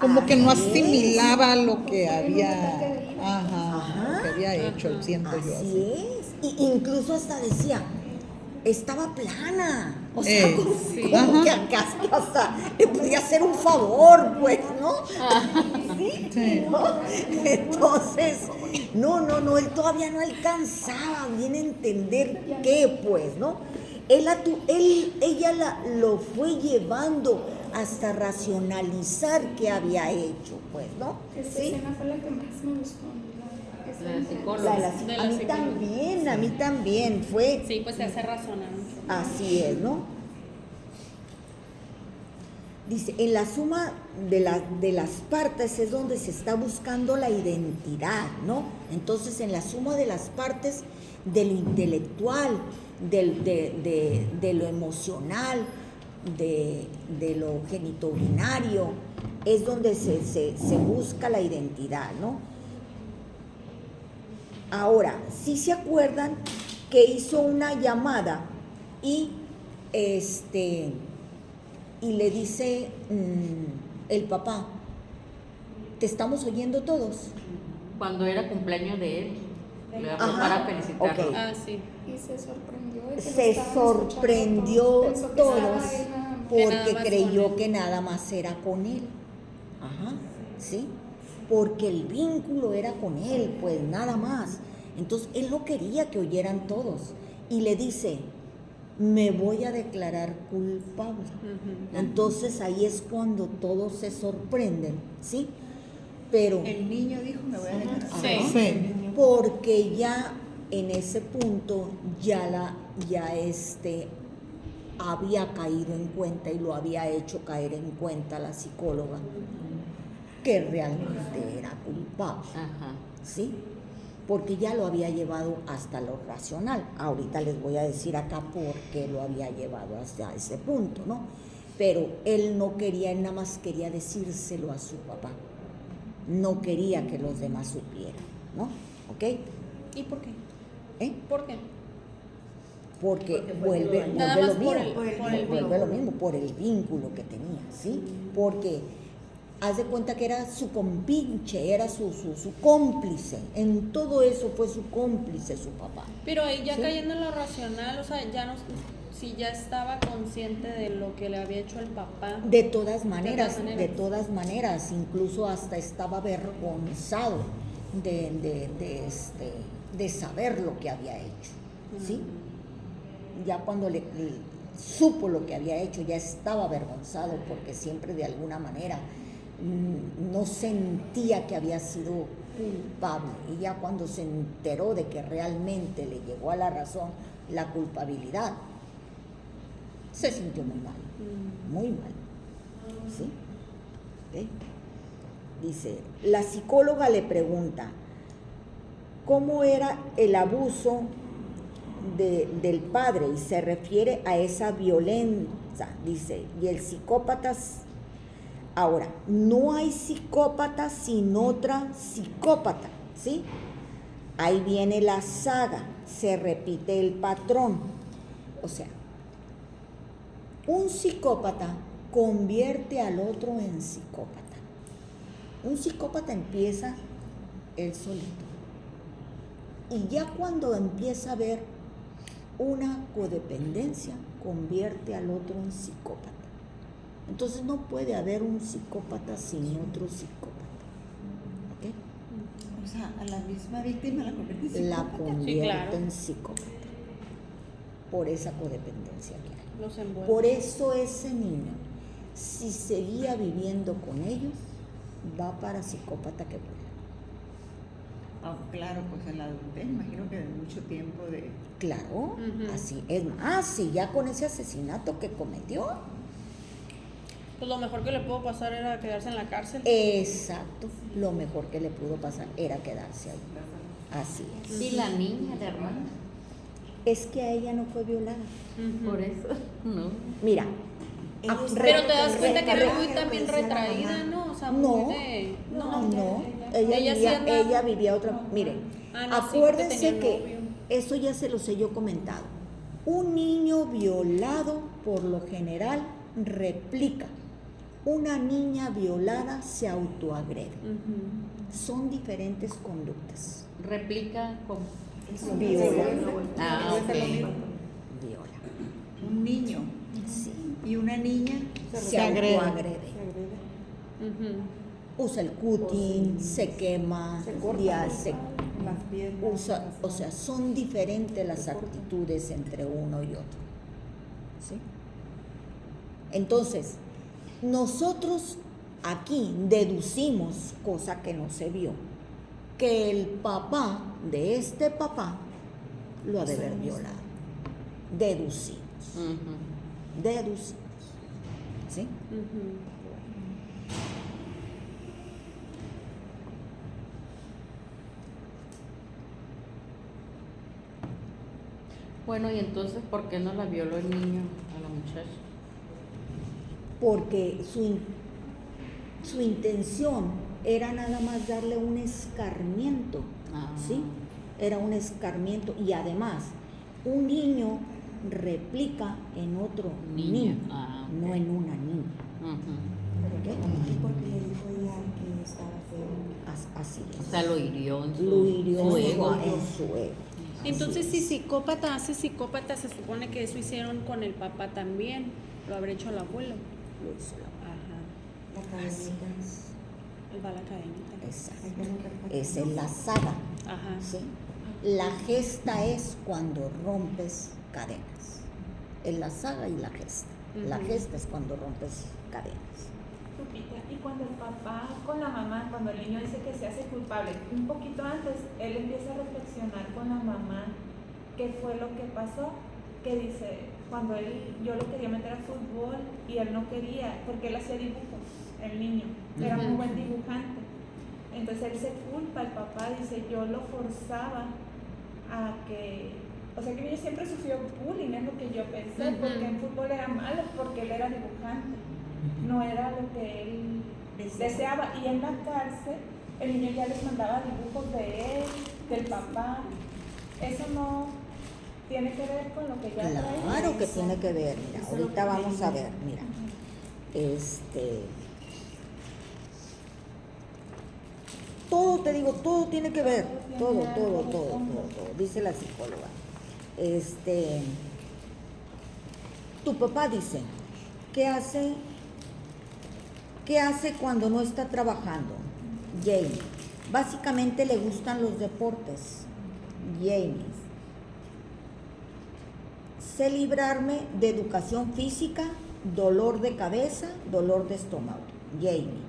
como que no Así es. asimilaba lo que Ajá. lo que había hecho, siento yo Así así. es. Y incluso hasta decía, estaba plana. O sea, como, sí. como que hasta le podía hacer un favor, pues, ¿no? ¿Sí? ¿No? Entonces, no, él todavía no alcanzaba bien a entender qué, pues, ¿no? Ella lo fue llevando hasta racionalizar qué había hecho, pues, ¿no? Esa Sí. escena fue la que más me gustó. La psicóloga. De la A mí también, fue Sí, pues se hace razonar mucho. así es, ¿no? Dice, en la suma de las partes es donde se está buscando la identidad, ¿no? Entonces, en la suma de las partes de lo intelectual, de lo emocional, de lo genitourinario, es donde se busca la identidad, ¿no? Ahora, ¿sí se acuerdan que hizo una llamada y le dice el papá, te estamos oyendo todos? Cuando era cumpleaños de él, le habló Ajá, para felicitarlo. ok. Ah, sí. Y se sorprendió de que Se lo estaban sorprendió escuchando todos. Pensó que todos estaba él nada más. Que nada porque más creyó con él. que nada más era con él. Ajá, ¿sí? Porque el vínculo era con él, pues nada más. Entonces él no quería que oyeran todos. Y le dice, me voy a declarar culpable. Entonces ahí es cuando todos se sorprenden, ¿sí? Pero El niño dijo, me voy a declarar. Sí. Sí. porque ya en ese punto ya había caído en cuenta y lo había hecho caer en cuenta la psicóloga que realmente era culpable, Ajá. ¿sí? Porque ya lo había llevado hasta lo racional. Ahorita les voy a decir acá por qué lo había llevado hasta ese punto, ¿no? Pero él no quería, él nada más quería decírselo a su papá. No quería que los demás supieran, ¿no? ¿Ok? ¿Y por qué? ¿Por qué? Porque vuelve Nada lo más por mismo, el vuelve lo mismo, por el vínculo que tenía, ¿sí? Porque haz de cuenta que era su compinche, era su cómplice, en todo eso fue su cómplice, su papá. Pero ahí ya ¿Sí? cayendo en lo racional, o sea, ya no, si ya estaba consciente de lo que le había hecho el papá. De todas maneras, incluso hasta estaba avergonzado de saber lo que había hecho, ¿sí? Ya cuando le supo lo que había hecho, ya estaba avergonzado porque siempre de alguna manera no sentía que había sido culpable, y ya cuando se enteró de que realmente le llegó a la razón la culpabilidad, se sintió muy mal, ¿sí? ¿Ok? Dice, la psicóloga le pregunta, ¿cómo era el abuso del padre? Y se refiere a esa violencia, dice, y el psicópata. Ahora, no hay psicópata sin otra psicópata, ¿sí? Ahí viene la saga, se repite el patrón. O sea, un psicópata convierte al otro en psicópata. Un psicópata empieza él solito. Y ya cuando empieza a haber una codependencia, convierte al otro en psicópata. Entonces no puede haber un psicópata sin otro psicópata. ¿Ok? O sea, a la misma víctima la convierte en psicópata. La convierte Sí, claro. en psicópata. Por esa codependencia que hay. Los envuelve. Por eso ese niño, si seguía viviendo con ellos, va para psicópata que vuela. Ah, claro, pues en la adultez, imagino que de mucho tiempo de... Claro, Ujú. así. Es más, si ya con ese asesinato que cometió. Pues lo mejor que le pudo pasar era quedarse en la cárcel. Exacto, lo mejor que le pudo pasar era quedarse ahí. Así es. Y la niña, la hermana, Es que a ella no fue violada. Ujú. por eso, ¿no? Mira, Pero te das cuenta que era muy re- también retraída, ¿no? O sea, muy no, de... no, Ella sí andaba- ella vivía otra. Miren, Ah, no, sí, porque acuérdense tenía que novio. eso ya se los he yo comentado. Un niño violado, por lo general, replica. Una niña violada se autoagrede. Ujú. Son diferentes conductas. Replica como... Viola. Ah, ok. Viola. Un niño Sí. y una niña. Se agrede. autoagrede. Ujú. Usa el cutting, se quema, ya se Las piernas. usa, o sea, son diferentes las actitudes entre uno y otro. ¿Sí? Entonces, nosotros aquí deducimos, cosa que no se vio, que el papá de este papá lo ha de haber violado. Deducimos. Ujú. Deducimos. ¿Sí? Ujú. Bueno, y entonces, ¿por qué no la violó el niño a la muchacha? Porque su intención era nada más darle un escarmiento, Ah. ¿sí? Era un escarmiento, y además un niño replica en otro Niño. niño, Ah, ok. no en una niña. Ujú. ¿Ok? ¿Y por qué le dijo ella que estaba feo? Así es. O sea, lo hirió en su, Lo hirió su en ego. su ego. Entonces, Así si es. psicópata hace psicópata, se supone que eso hicieron con el papá también. Lo habrá hecho el abuelo. Lo hizo la- Ajá. La cadenita. Él va a la academia. Exacto. Hay que anotar para Esa es la saga. Ajá. ¿Sí? La gesta es cuando rompes cadenas. Es la saga y la gesta. La Ujú. gesta es cuando rompes cadenas. Lupita, Y cuando el papá con la mamá, cuando el niño dice que se hace culpable, un poquito antes, él empieza a reflexionar con la mamá qué fue lo que pasó, que dice, cuando yo lo quería meter a fútbol y él no quería, porque él hacía dibujos, el niño, era muy buen dibujante. Entonces él se culpa, el papá dice, yo lo forzaba a que, o sea que el niño siempre sufrió bullying, es lo que yo pensé, porque en fútbol era malo, porque él era dibujante, no era lo que él deseaba. Y en la cárcel, el niño ya les mandaba dibujos de él, del papá. Eso no tiene que ver con lo que ya trae. Claro que tiene que ver, mira, ahorita vamos a ver, mira. Todo, te digo, todo tiene que ver, todo, dice la psicóloga. Tu papá dice, ¿qué hace cuando no está trabajando? Jamie, básicamente le gustan los deportes. Jamie, sé librarme de educación física, dolor de cabeza, dolor de estómago. Jamie,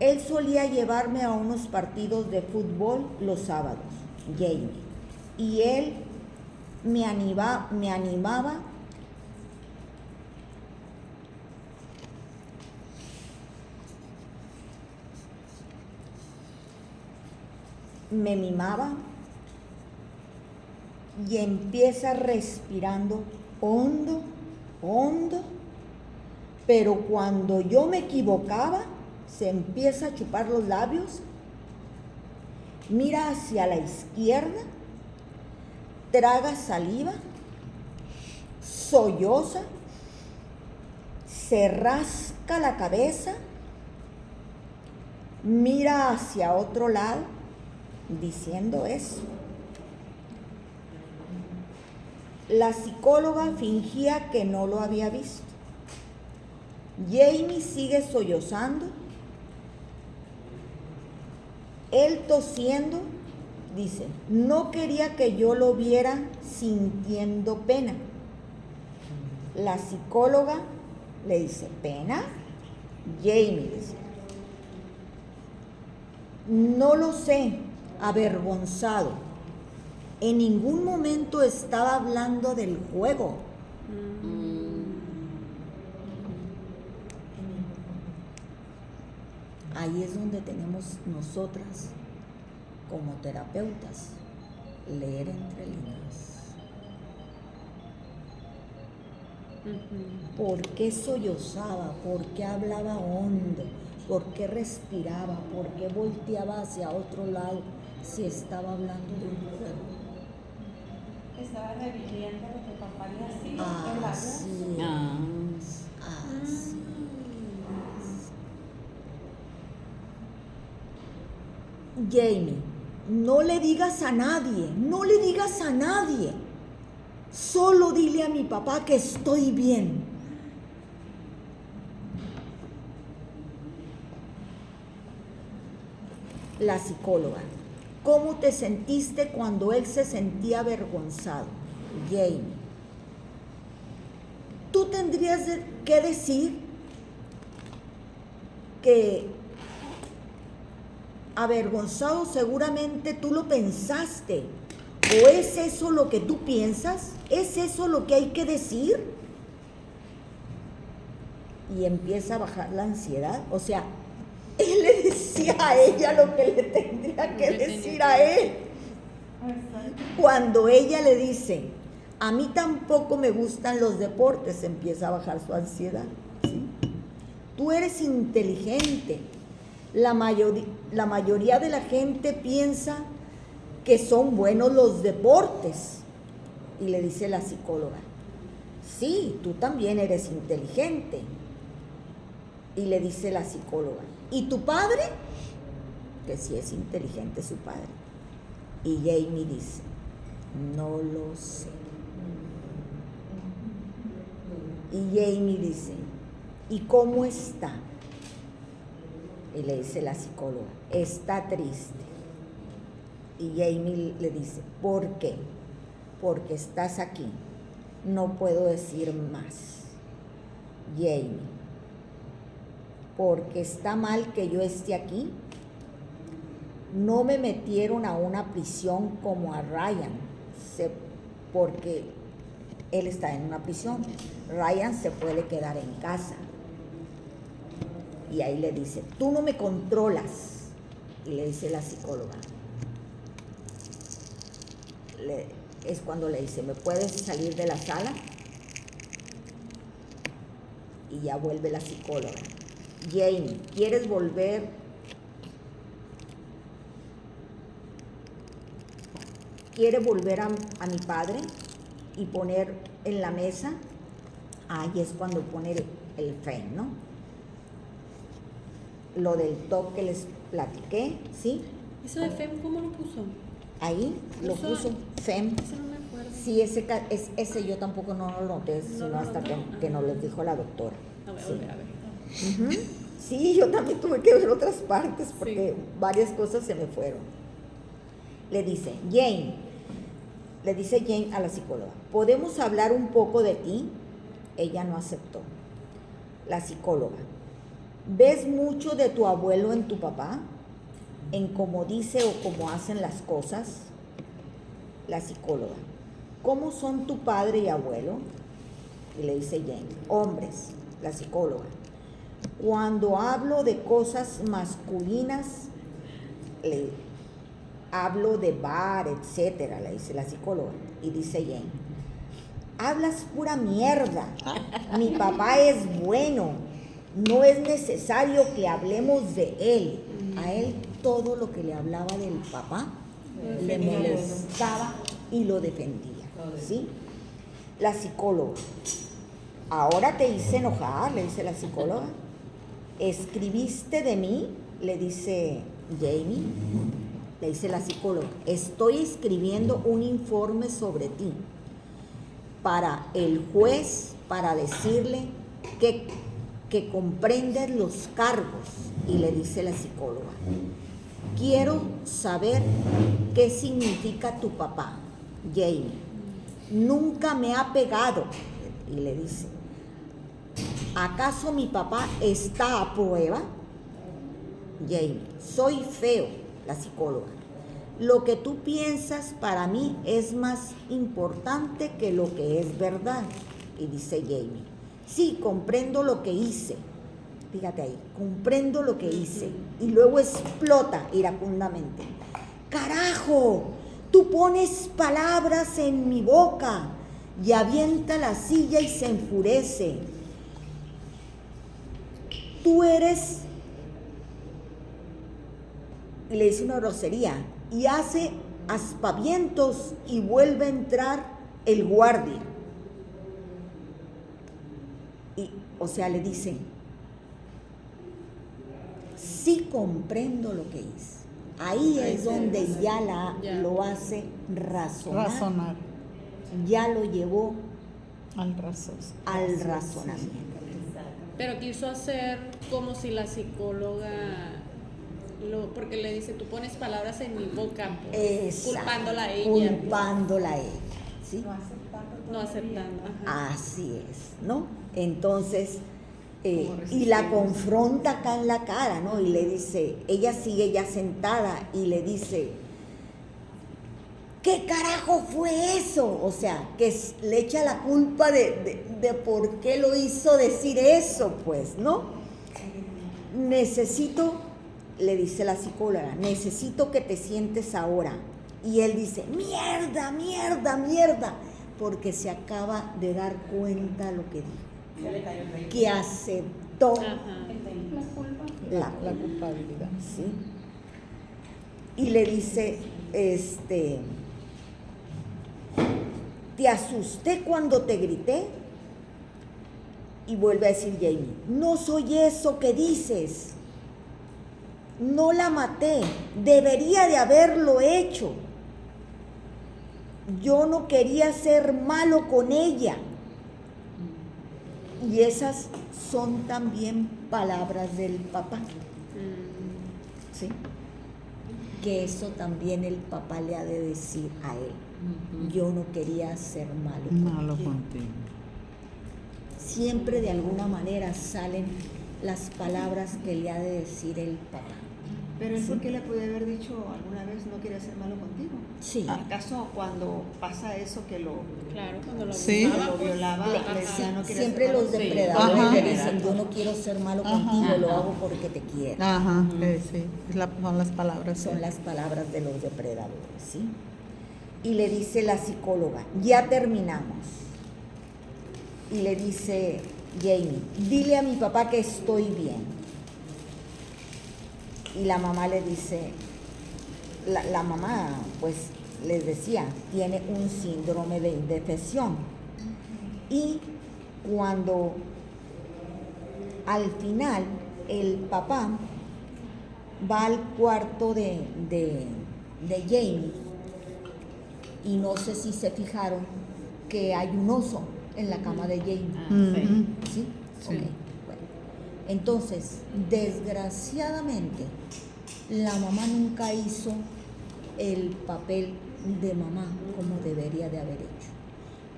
él solía llevarme a unos partidos de fútbol los sábados. Jamie, y él me animaba me mimaba y empieza respirando hondo, pero cuando yo me equivocaba, se empieza a chupar los labios, mira hacia la izquierda, traga saliva, solloza, se rasca la cabeza, mira hacia otro lado, diciendo eso. La psicóloga fingía que no lo había visto. Jamie sigue sollozando, él tosiendo, dice, no quería que yo lo viera sintiendo pena. La psicóloga le dice, ¿pena? Jamie dice, no lo sé, avergonzado. En ningún momento estaba hablando del juego. Ahí es donde tenemos nosotras, como terapeutas, leer entre líneas. ¿Por qué sollozaba? ¿Por qué hablaba hondo? ¿Por qué respiraba? ¿Por qué volteaba hacia otro lado si estaba hablando de un juego? Estaba reviviendo lo que papá le hacía en la voz. Así es. Jamie, no le digas a nadie, solo dile a mi papá que estoy bien. La psicóloga, ¿cómo te sentiste cuando él se sentía avergonzado? Jamie, tú tendrías que decir que avergonzado seguramente tú lo pensaste. ¿O es eso lo que tú piensas? ¿Es eso lo que hay que decir? Y empieza a bajar la ansiedad. O sea, él le decía a ella lo que le tendría que decir a él. Cuando ella le dice, a mí tampoco me gustan los deportes, empieza a bajar su ansiedad. ¿Sí? Tú eres inteligente. La mayoría de la gente piensa que son buenos los deportes. Y le dice la psicóloga, sí, tú también eres inteligente. Y le dice la psicóloga, ¿y tu padre? Que sí es inteligente su padre. Y Jamie dice, no lo sé. Y Jamie dice, ¿y cómo está? Y le dice la psicóloga, está triste. Y Jamie le dice, ¿por qué? Porque estás aquí. No puedo decir más. Jamie, porque está mal que yo esté aquí. No me metieron a una prisión como a Ryan, porque él está en una prisión. Ryan se puede quedar en casa. Y ahí le dice, tú no me controlas. Y le dice la psicóloga. Es cuando le dice, ¿me puedes salir de la sala? Y ya vuelve la psicóloga. Jamie, ¿quieres volver? ¿Quiere volver a mi padre y poner en la mesa? Ahí es cuando pone el FEM, ¿no? Lo del TOC que les platiqué, ¿sí? ¿Eso de FEM cómo lo puso? Ahí lo puso FEM. Eso no me acuerdo. Sí, ese yo tampoco no lo noté, sino hasta que nos lo dijo la doctora. A ver, Sí. a ver. Ujú. Sí, yo también tuve que ver otras partes porque Sí. varias cosas se me fueron. Le dice Jane a la psicóloga, ¿podemos hablar un poco de ti? Ella no aceptó. La psicóloga, ¿ves mucho de tu abuelo en tu papá? ¿En cómo dice o cómo hacen las cosas? La psicóloga, ¿cómo son tu padre y abuelo? Y le dice Jane, hombres. La psicóloga, cuando hablo de cosas masculinas, hablo de bar, etcétera, le dice la psicóloga. Y dice Jane, hablas pura mierda. Mi papá es bueno. No es necesario que hablemos de él. A él todo lo que le hablaba del papá le molestaba y lo defendía. ¿Sí? La psicóloga, ahora te hice enojar, le dice la psicóloga. ¿Escribiste de mí? Le dice Jamie. Le dice la psicóloga, estoy escribiendo un informe sobre ti para el juez, para decirle que comprendes los cargos. Y le dice la psicóloga, quiero saber qué significa tu papá, Jamie. Nunca me ha pegado. Y le dice, ¿acaso mi papá está a prueba? Jamie, soy feo, la psicóloga. Lo que tú piensas para mí es más importante que lo que es verdad. Y dice Jamie, sí, comprendo lo que hice. Fíjate ahí, comprendo lo que hice. Y luego explota iracundamente. ¡Carajo! Tú pones palabras en mi boca. Y avienta la silla y se enfurece. Tú eres... Y le dice una grosería. Y hace aspavientos y vuelve a entrar el guardia. Y, o sea, le dice, sí comprendo lo que hice. Ahí es donde ya lo hace razonar. Ya lo llevó al razonamiento. Pero quiso hacer como si la psicóloga, porque le dice, tú pones palabras en mi boca, pues, culpándola a ella. Culpándola a ella, ¿sí? No aceptando. Ajá. Así es, ¿no? Entonces, y la confronta acá en la cara, ¿no? Y le dice, ella sigue ya sentada y le dice, ¿qué carajo fue eso? O sea, que le echa la culpa de por qué lo hizo decir eso, pues, ¿no? Necesito, le dice la psicóloga, necesito que te sientes ahora. Y él dice, mierda, mierda, mierda, porque se acaba de dar cuenta lo que dijo. Que aceptó la culpabilidad. ¿Sí? Y le dice, ¿te asusté cuando te grité? Y vuelve a decir Jamie, no soy eso que dices. No la maté, debería de haberlo hecho. Yo no quería ser malo con ella. Y esas son también palabras del papá. ¿Sí? Que eso también el papá le ha de decir a él. Yo no quería ser malo. Malo contigo. Siempre de alguna manera salen las palabras que le ha de decir el papá. Pero es porque le puede haber dicho alguna vez no quería ser malo contigo. Sí. ¿Acaso cuando pasa eso que lo, Claro, cuando lo Sí. violaba, lo pues, violaba, ajá. le decía no quería Siempre ser malo los contigo? depredadores Ajá. le dicen, yo no quiero ser malo Ajá. contigo, lo Ajá. hago porque te quiero. Ajá, sí, son las palabras. Son sí. las palabras de los depredadores, ¿sí? Y le dice la psicóloga, ya terminamos. Y le dice Jamie, dile a mi papá que estoy bien. Y la mamá le dice, la mamá pues les decía, tiene un síndrome de indefensión. Y cuando al final el papá va al cuarto de Jamie, y no sé si se fijaron que hay un oso en la cama de Jamie. Ah, Ujú. ¿Sí? Sí. Ok, bueno. Entonces, desgraciadamente, la mamá nunca hizo el papel de mamá como debería de haber hecho.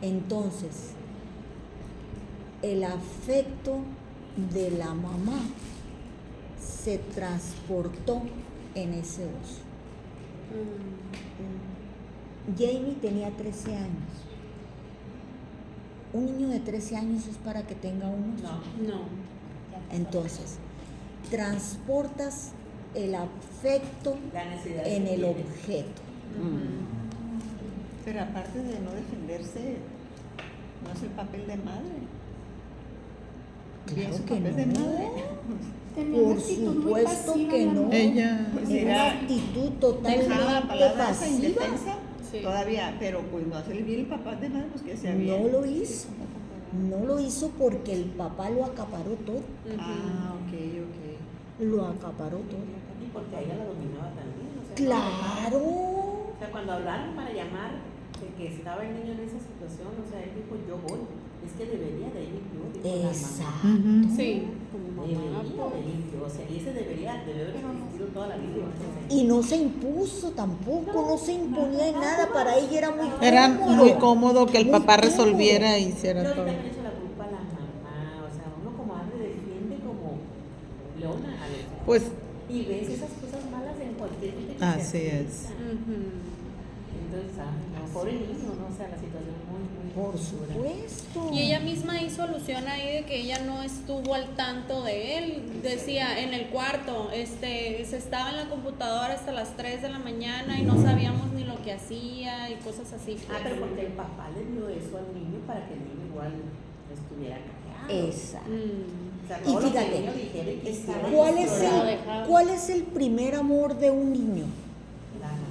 Entonces, el afecto de la mamá se transportó en ese oso. Jamie tenía 13 años. Un niño de 13 años es para que tenga un oso. No. Entonces, transportas el afecto en el objeto. Pero aparte de no defenderse, no es el papel de madre. Claro ¿Es su que papel de no. madre? Tenía una Por actitud muy supuesto pasiva, que la no. mamá. Ella, Pues Una era- actitud Dejaba totalmente la palabra esa pasiva. indefensa Sí. todavía, pero pues no hacerle bien el papá de madre, pues que sea bien. No lo hizo. No lo hizo porque el papá lo acaparó todo. Ah, ok. Lo acaparó todo. Y porque a ella la dominaba también. O sea, Claro. o sea, cuando hablaron para llamar de que estaba el niño en esa situación, o sea, él dijo, yo voy. Es que debería de ir yo, dijo la mamá. Exacto. Ujú. Sí, como mamá, Debería pues. de ir yo, o sea, y ese debería de haber existido toda la vida. Y no se impuso tampoco, no se imponía en nada. Para ella era muy cómodo. era muy cómodo que el Muy papá cómodo. resolviera y Yo hiciera ahorita todo. me he hecho la culpa a la mamá, o sea, uno como madre defiende como leona a los hijos. Pues Y ves esas cosas malas en cualquier gente que Así se es. acerca. Ujú. Entonces, no, pobre niño, ¿no? O sea, la situación muy Por dura. supuesto. Y ella misma hizo alusión ahí de que ella no estuvo al tanto de él. Decía en el cuarto, se estaba en la computadora hasta las 3 de la mañana y no sabíamos ni lo que hacía y cosas así. Ah, pero porque el papá le dio eso al niño para que el niño igual estuviera callado. Exacto. O sea, Y todo lo que fíjate, el niño dijera y quisiera, ¿Cuál es el primer amor de un niño?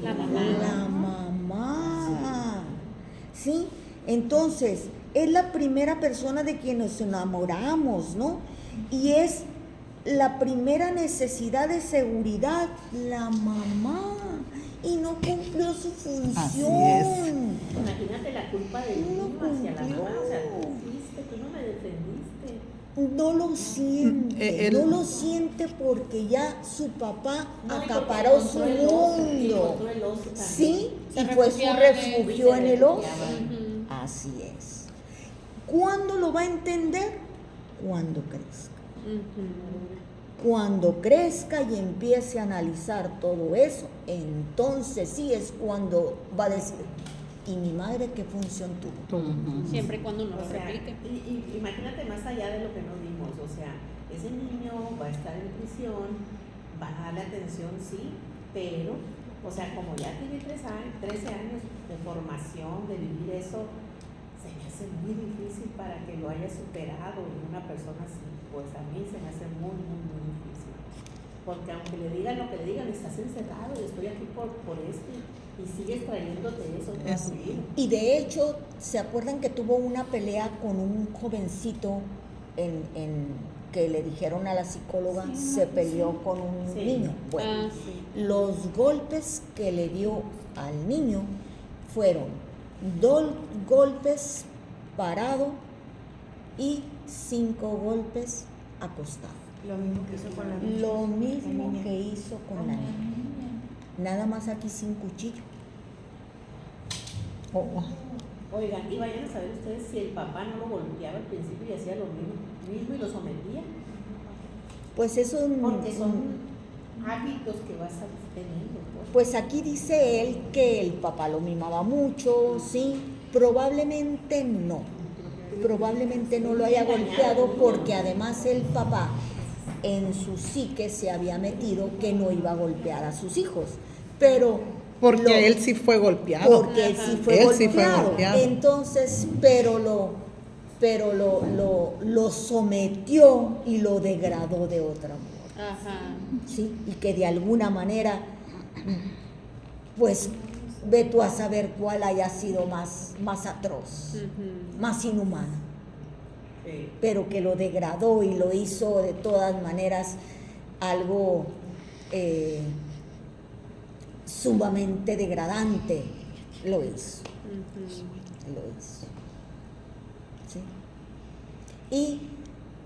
La mamá. La mamá. ¿Sí? Entonces, es la primera persona de quien nos enamoramos, ¿no? Y es la primera necesidad de seguridad, la mamá. Y no cumplió su función. Así es. Imagínate la culpa del No niño hacia la cumplió. mamá. O sea, tú fuiste, tú no me defendiste. No lo siente, él- no lo siente porque ya su papá No, y acaparó porque su encontró el oso, y mundo. encontró el oso también. Sí, Se y fue su refugiaba en él. refugio en el oso. Ujú. Así es. ¿Cuándo lo va a entender? Cuando crezca. Ujú. Cuando crezca y empiece a analizar todo eso, entonces sí es cuando va a decir, ¿y mi madre qué función tuvo? Siempre y cuando no O lo sea, replique. y imagínate más allá de lo que nos dimos, o sea, ese niño va a estar en prisión, va a darle atención, sí, pero, o sea, como ya tiene 13 años de formación, de vivir eso, se me hace muy difícil para que lo haya superado una persona así, pues a mí se me hace muy difícil. Porque aunque le digan lo que le digan, estás encerrado y estoy aquí por esto y sigues trayéndote eso toda tu vida. Y de hecho, ¿se acuerdan que tuvo una pelea con un jovencito que le dijeron a la psicóloga, se peleó con un Sí. niño? Bueno, Ah, sí. los golpes que le dio al niño fueron 2 golpes parado y 5 golpes acostado. Lo mismo que hizo con la niña. Lo mismo niña. que hizo con la niña. Nada más aquí sin cuchillo. Oh, Oigan, y vayan a saber ustedes si el papá no lo golpeaba al principio y hacía lo mismo y lo sometía. Pues eso Porque son hábitos que vas teniendo. Pues aquí dice él que el papá lo mimaba mucho, sí, probablemente no lo haya golpeado porque además el papá en su psique se había metido que no iba a golpear a sus hijos, pero porque él sí fue golpeado. Porque él sí fue golpeado. Entonces, pero lo sometió y lo degradó de otra manera. Ajá. ¿Sí? Y que de alguna manera, pues, ve tú a saber cuál haya sido más atroz, más inhumano. Sí. Pero que lo degradó y lo hizo de todas maneras algo sumamente degradante. Lo hizo. Lo hizo. ¿Sí? Y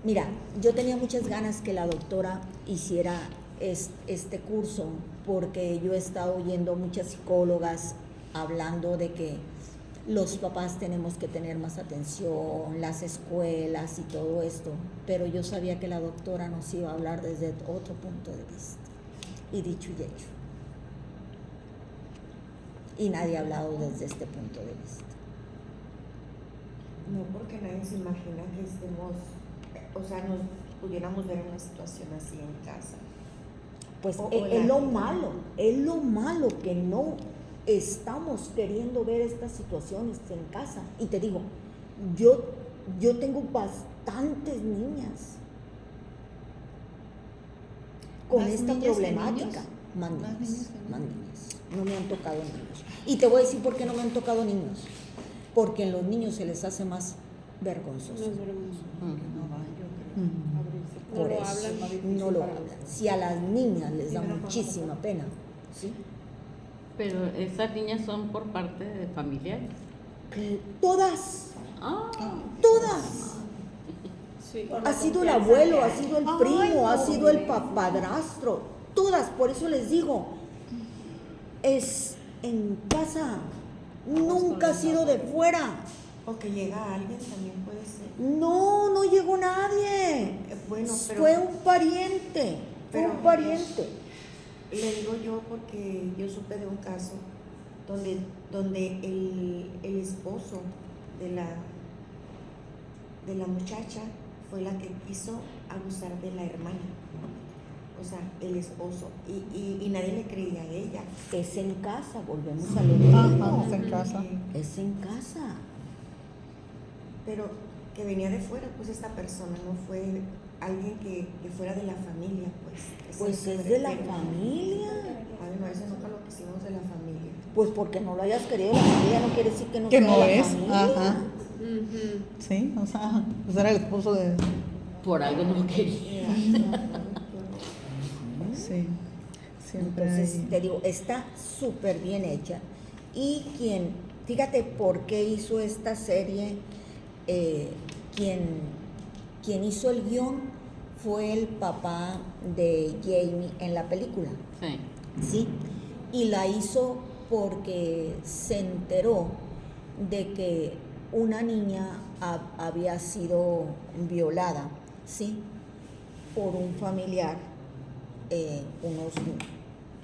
mira, yo tenía muchas ganas que la doctora hiciera este curso, porque yo he estado oyendo muchas psicólogas hablando de que los papás tenemos que tener más atención, las escuelas y todo esto, pero yo sabía que la doctora nos iba a hablar desde otro punto de vista, y dicho y hecho. Y nadie ha hablado desde este punto de vista. No, porque nadie se imagina que estemos, o sea, nos pudiéramos ver en una situación así en casa. Pues es lo malo que no estamos queriendo ver estas situaciones en casa. Y te digo, yo tengo bastantes niñas con esta problemática. Más niñas. No me han tocado niños. Y te voy a decir por qué no me han tocado niños. Porque en los niños se les hace más vergonzoso. Por eso no lo hablan. Si a las niñas les da muchísima pena, ¿sí? Pero esas niñas son por parte de familiares. Todas. Todas. Sí. Ha sido el abuelo, ha sido el primo, ha sido el padrastro. Todas, por eso les digo, es en casa. Nunca ha sido de fuera. O que llega alguien también puede ser. No llegó nadie. Bueno, pero fue un pariente. Le digo yo porque yo supe de un caso donde el esposo de la muchacha fue la que quiso abusar de la hermana. O sea, el esposo. Y nadie le creía a ella. Es en casa, volvemos a lo mismo. Es en casa. Es en casa. Pero que venía de fuera, pues esta persona no fue alguien que fuera de la familia, pues. Pues es de la familia. Ay, no, eso nunca lo quisimos de la familia. Pues porque no lo hayas querido de la familia no quiere decir que no que sea no de la es. familia. Ajá. Sí, o sea, pues era el esposo de... Por algo no lo quería. Sí, siempre. Entonces, te digo, está súper bien hecha. Y fíjate por qué hizo esta serie, quien hizo el guión fue el papá de Jamie en la película. Sí. Y la hizo porque se enteró de que una niña había sido violada, ¿sí? Por un familiar.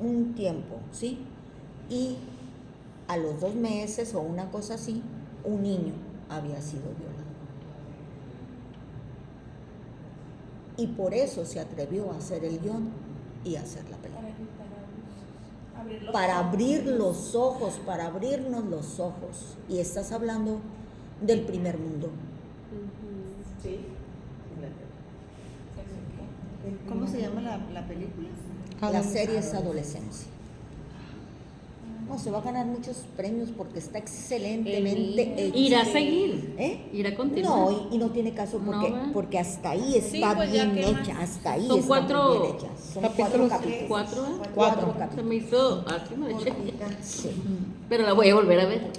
Un tiempo, ¿sí? Y a los 2 meses o una cosa así, un niño había sido violado. Y por eso se atrevió a hacer el guión y a hacer la película. Para abrir los ojos, para abrirnos los ojos. Y estás hablando del primer mundo. Sí. ¿Cómo se llama la película? La serie es Adolescencia. No, se va a ganar muchos premios porque está excelentemente hecha. ¿Irá a seguir? ¿Irá a continuar? No, y no tiene caso porque hasta ahí está bien hecha. Hasta ahí son está 4 bien hecha. Son 4 capítulos. 4 capítulos. Se me hizo así, me eché. Sí. Pero la voy a volver a ver.